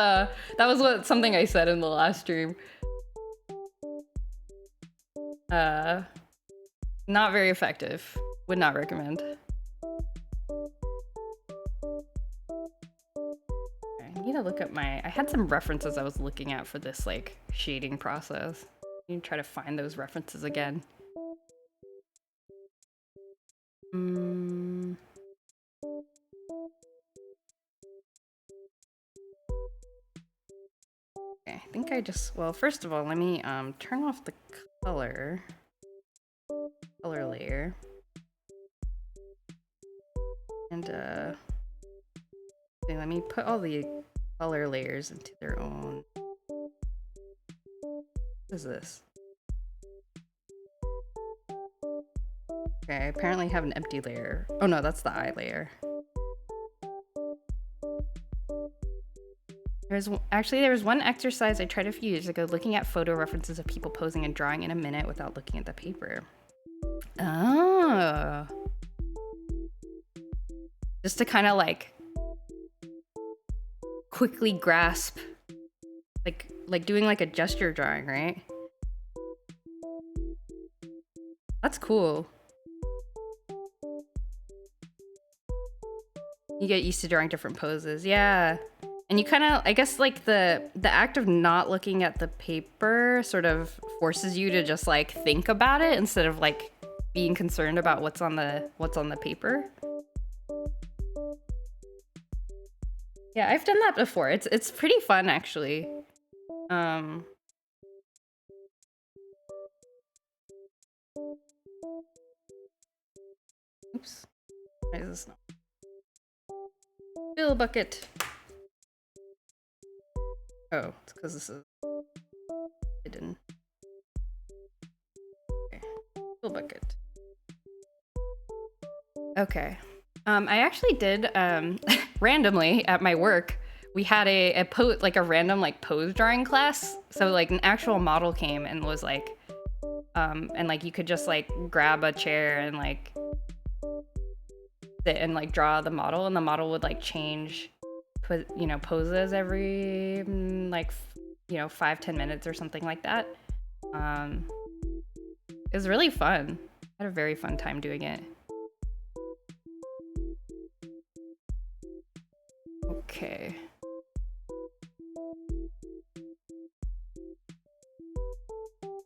was something I said in the last stream. Not very effective. Would not recommend. I need to look at I had some references I was looking at for this like shading process. I need to try to find those references again. Okay, I think well, first of all, let me turn off the color layer. And okay, let me put all the color layers into their own. What is this? Okay, I apparently have an empty layer. Oh no, that's the eye layer. There was one exercise I tried a few years ago, looking at photo references of people posing and drawing in a minute without looking at the paper. Oh. Just to kind of like quickly grasp, like doing like a gesture drawing, right? That's cool. You get used to drawing different poses. Yeah. And you kind of, I guess like the act of not looking at the paper sort of forces you to just like think about it instead of like being concerned about what's on the paper. Yeah, I've done that before. It's pretty fun actually. Oops. Why is this not? Fill bucket. Oh, it's because this is hidden. Okay. Fill bucket. Okay. I actually did randomly at my work. We had a random like pose drawing class. So like an actual model came and was like, and like you could just like grab a chair and like sit and like draw the model, and the model would like change, poses every 5-10 minutes or something like that. It was really fun. I had a very fun time doing it. Okay.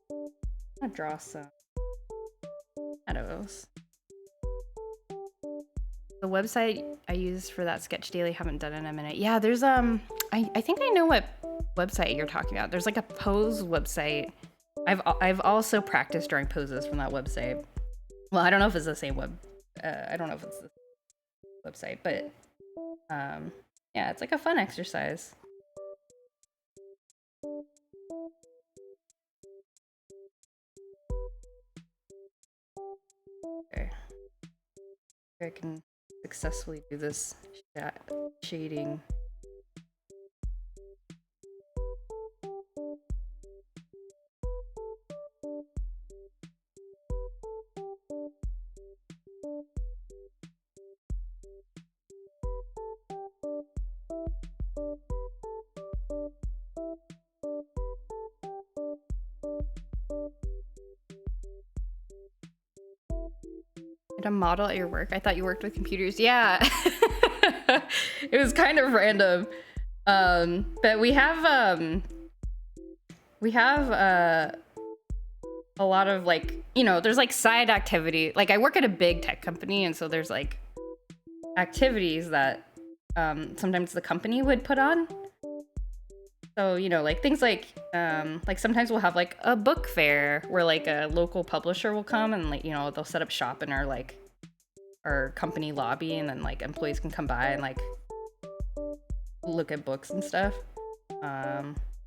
I'm gonna draw some shadows. The website I use for that sketch daily, haven't done in a minute. Yeah, there's I think I know what website you're talking about. There's like a pose website. I've also practiced drawing poses from that website. Well, I don't know if it's the same I don't know if it's the website, but yeah, it's like a fun exercise. Okay. I can successfully do this shading. Did a model at your work? I thought you worked with computers. Yeah. It was kind of random. But we have a lot of like, you know, there's like side activity. Like I work at a big tech company, and so there's like activities that sometimes the company would put on. So, you know, like things like sometimes we'll have like a book fair where like a local publisher will come and like, you know, they'll set up shop in our like our company lobby, and then like employees can come by and like look at books and stuff.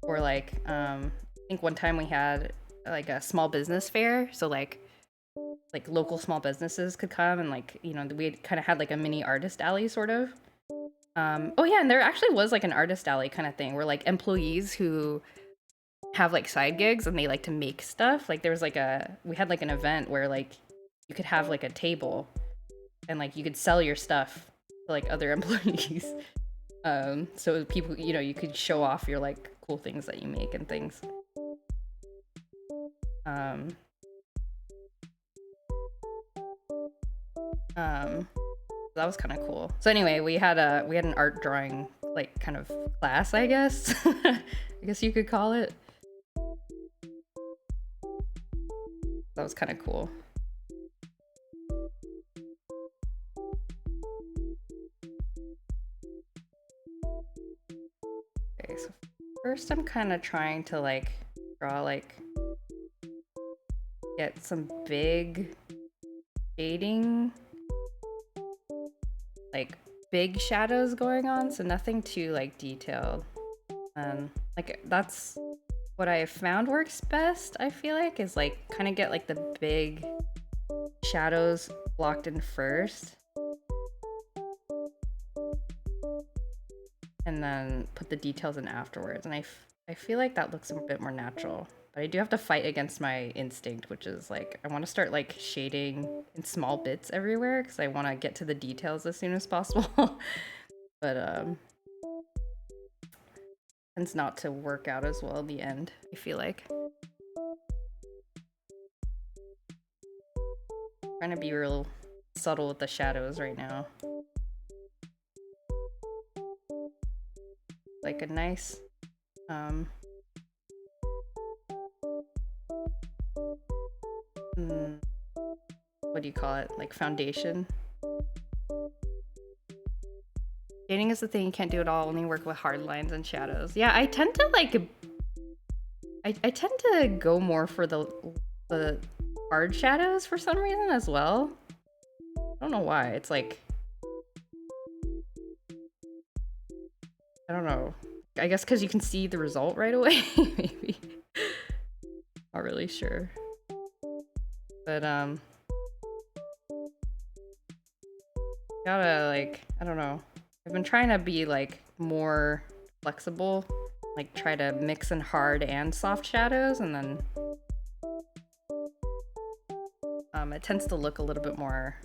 Or like I think one time we had like a small business fair, so like local small businesses could come, and like, you know, we kind of had like a mini artist alley sort of. Oh yeah, and there actually was like an artist alley kind of thing where like employees who have like side gigs and they like to make stuff, like there was like we had like an event where like you could have like a table and like you could sell your stuff to like other employees. So people, you know, you could show off your like cool things that you make and things. That was kind of cool. So anyway, we had an art drawing like kind of class, I guess. I guess you could call it. That was kind of cool. Okay, so first I'm kind of trying to like draw like get some big shading, like big shadows going on, so nothing too like detailed. Like that's what I have found works best, I feel like, is like kind of get like the big shadows blocked in first, and then put the details in afterwards. And I feel like that looks a bit more natural. But I do have to fight against my instinct, which is like I want to start like shading in small bits everywhere because I want to get to the details as soon as possible. But tends not to work out as well in the end, I feel like. Trying to be real subtle with the shadows right now. Like a nice what do you call it? Like foundation. Shading is the thing, you can't do it all, only work with hard lines and shadows. Yeah, I tend to like I tend to go more for the hard shadows for some reason as well. I don't know why. It's like, I don't know. I guess because you can see the result right away, maybe. Not really sure. But gotta like, I don't know. I've been trying to be like more flexible, like try to mix in hard and soft shadows, and then it tends to look a little bit more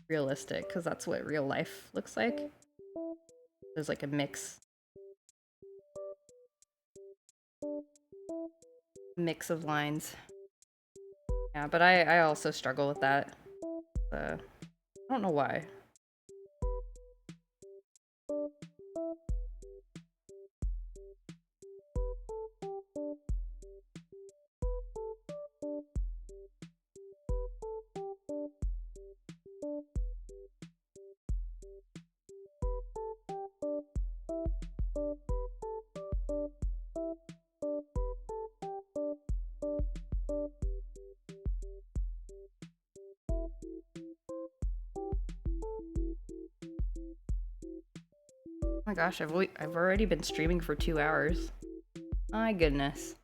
realistic because that's what real life looks like. There's like a mix of lines. Yeah, but I also struggle with that. I don't know why. Oh my gosh, I've already been streaming for 2 hours. My goodness.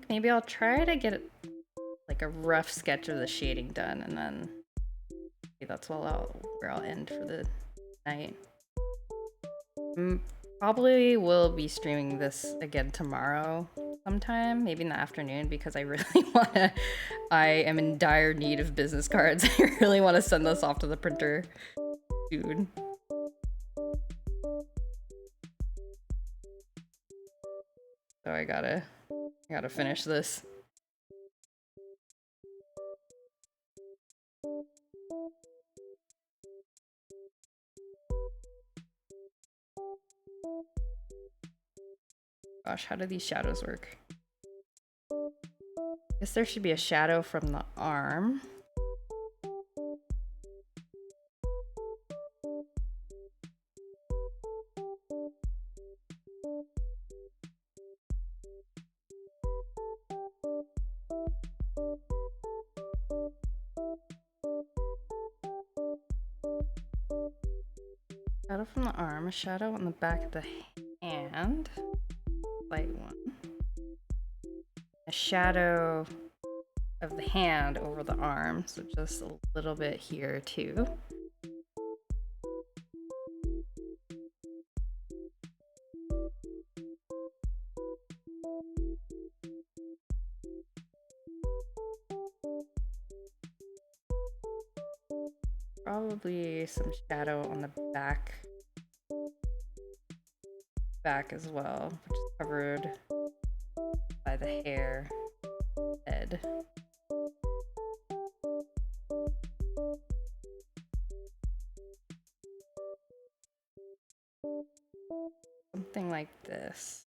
Maybe I'll try to get like a rough sketch of the shading done, and then maybe that's where I'll end for the night. Probably will be streaming this again tomorrow sometime, maybe in the afternoon, because I really wanna. I am in dire need of business cards. I really want to send this off to the printer, dude. So I gotta I gotta finish this. Gosh, how do these shadows work? Guess there should be a shadow from the arm. Shadow from the arm, a shadow on the back of the hand. Light one. A shadow of the hand over the arm, so just a little bit here too. Probably some shadow on the back as well, which is covered by the hair head. Something like this.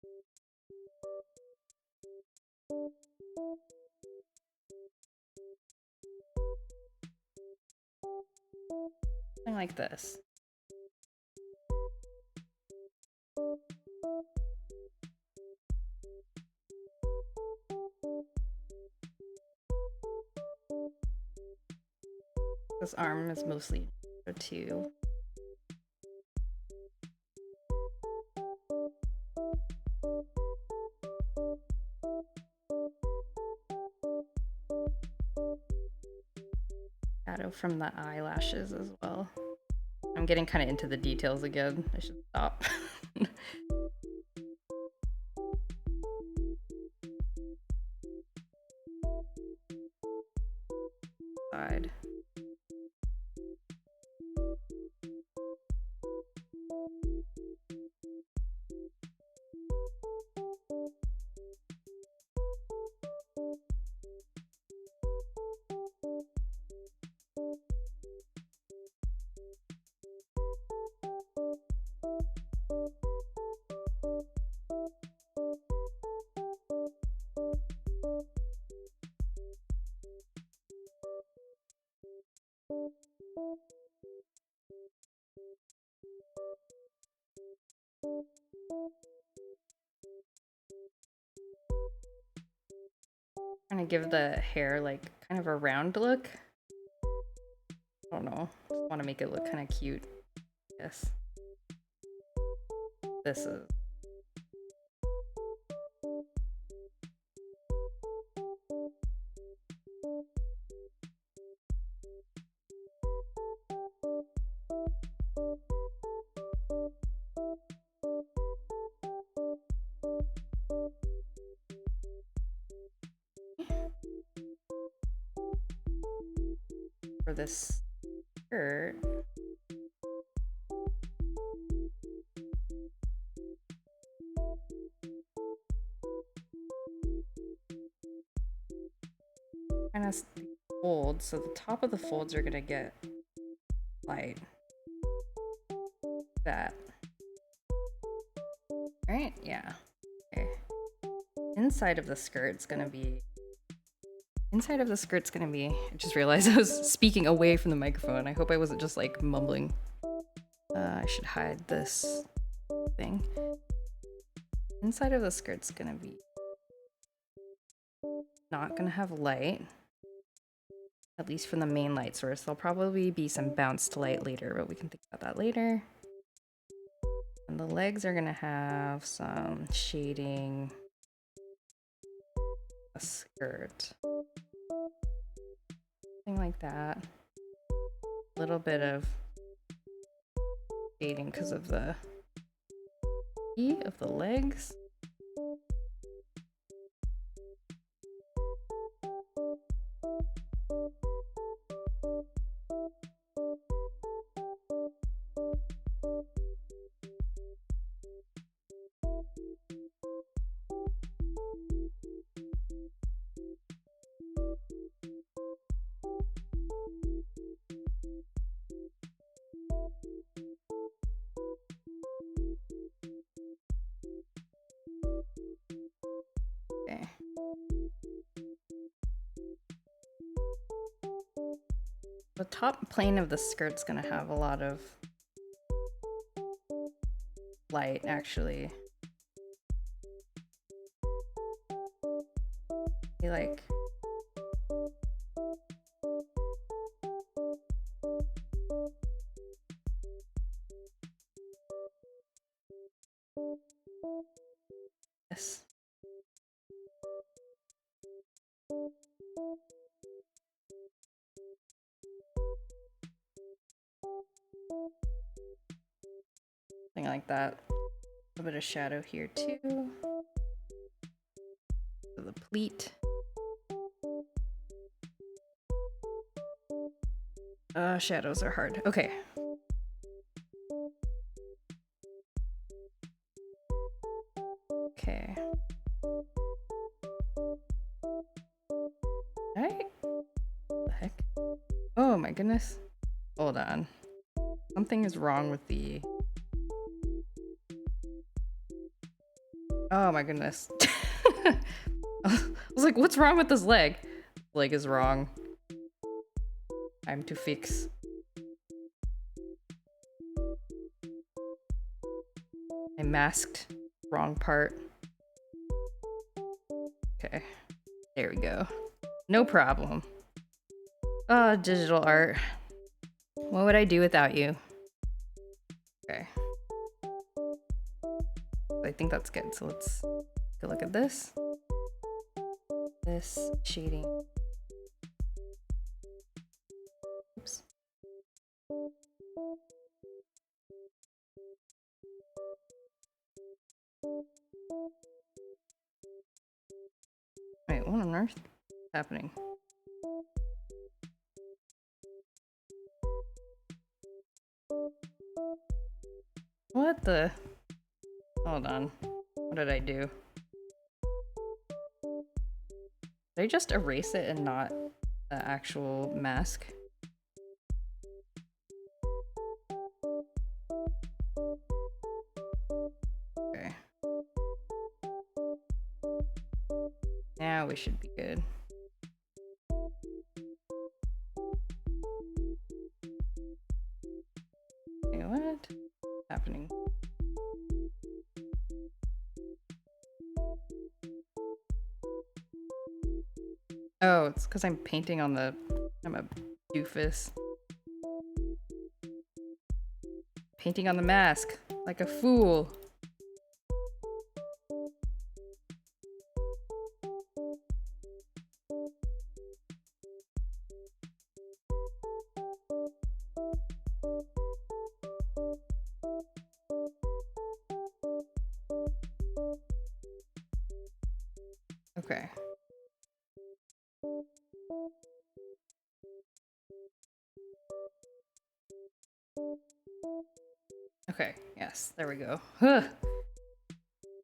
Something like this. This arm is mostly too. Shadow from the eyelashes as well. I'm getting kind of into the details again. I should stop. Side. Trying to give the hair like kind of a round look. I don't know. Just want to make it look kind of cute. Yes. This is. For this skirt. Kind of folds, so the top of the folds are gonna get light. That. Right? Yeah. Okay. Inside of the skirt's gonna be. I just realized I was speaking away from the microphone. I hope I wasn't just like mumbling. I should hide this thing. Inside of the skirt's gonna be not gonna have light. At least from the main light source. There'll probably be some bounced light later, but we can think about that later. And the legs are gonna have some shading. A skirt. Something like that. A little bit of shading because of the feet of the legs. the top plane of the skirt's gonna have a lot of light, actually. Like this. Something like that. A little bit of shadow here too. So the pleat. Shadows are hard. Okay. Okay. Alright. What the heck? Oh my goodness. Hold on. Something is wrong with the... Oh my goodness. I was like, what's wrong with this leg? Leg is wrong. Time to fix. I masked wrong part. Okay. There we go. No problem. Digital art. What would I do without you? Okay. I think that's good. So let's take a look at this. This shading. Oops. Wait, what on earth is happening? What the? Hold on. What did I do? Did I just erase it and not the actual mask? Okay. Now we should be good. Okay, what? What's happening? Oh, it's because I'm painting on the... I'm a doofus. Painting on the mask, like a fool. Okay. Okay, yes, there we go. Ugh.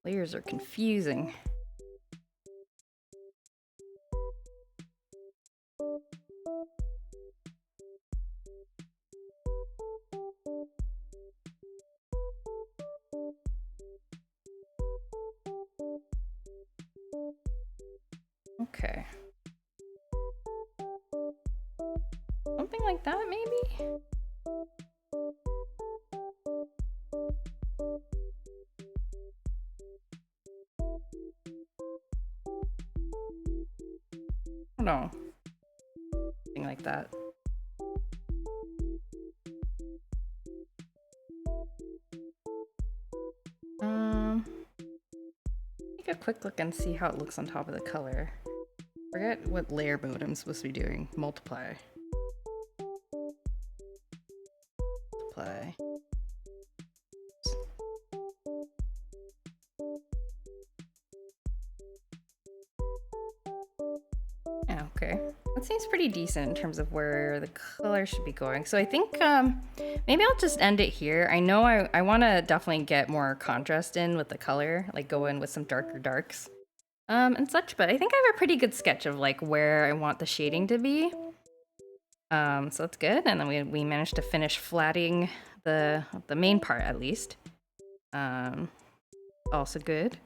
Layers are confusing. Okay. Something like that, maybe? No. Something like that. Take a quick look and see how it looks on top of the color. Forget what layer mode I'm supposed to be doing. Multiply. Multiply. Yeah, okay. That seems pretty decent in terms of where the color should be going. So I think maybe I'll just end it here. I know I want to definitely get more contrast in with the color, like go in with some darker darks and such, but I think I have a pretty good sketch of like where I want the shading to be. So that's good. And then we managed to finish flatting the main part at least. Also good.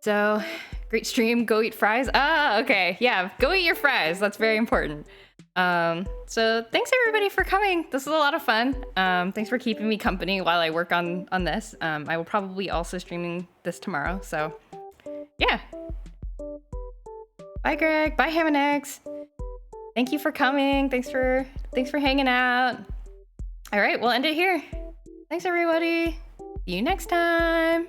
So, great stream, go eat fries. Ah, okay, yeah, go eat your fries. That's very important. So thanks everybody for coming. This was a lot of fun. Thanks for keeping me company while I work on this. I will probably also streaming this tomorrow. So yeah. Bye Greg. Bye Ham and Eggs. Thank you for coming. Thanks for hanging out. All right, we'll end it here. Thanks everybody. See you next time.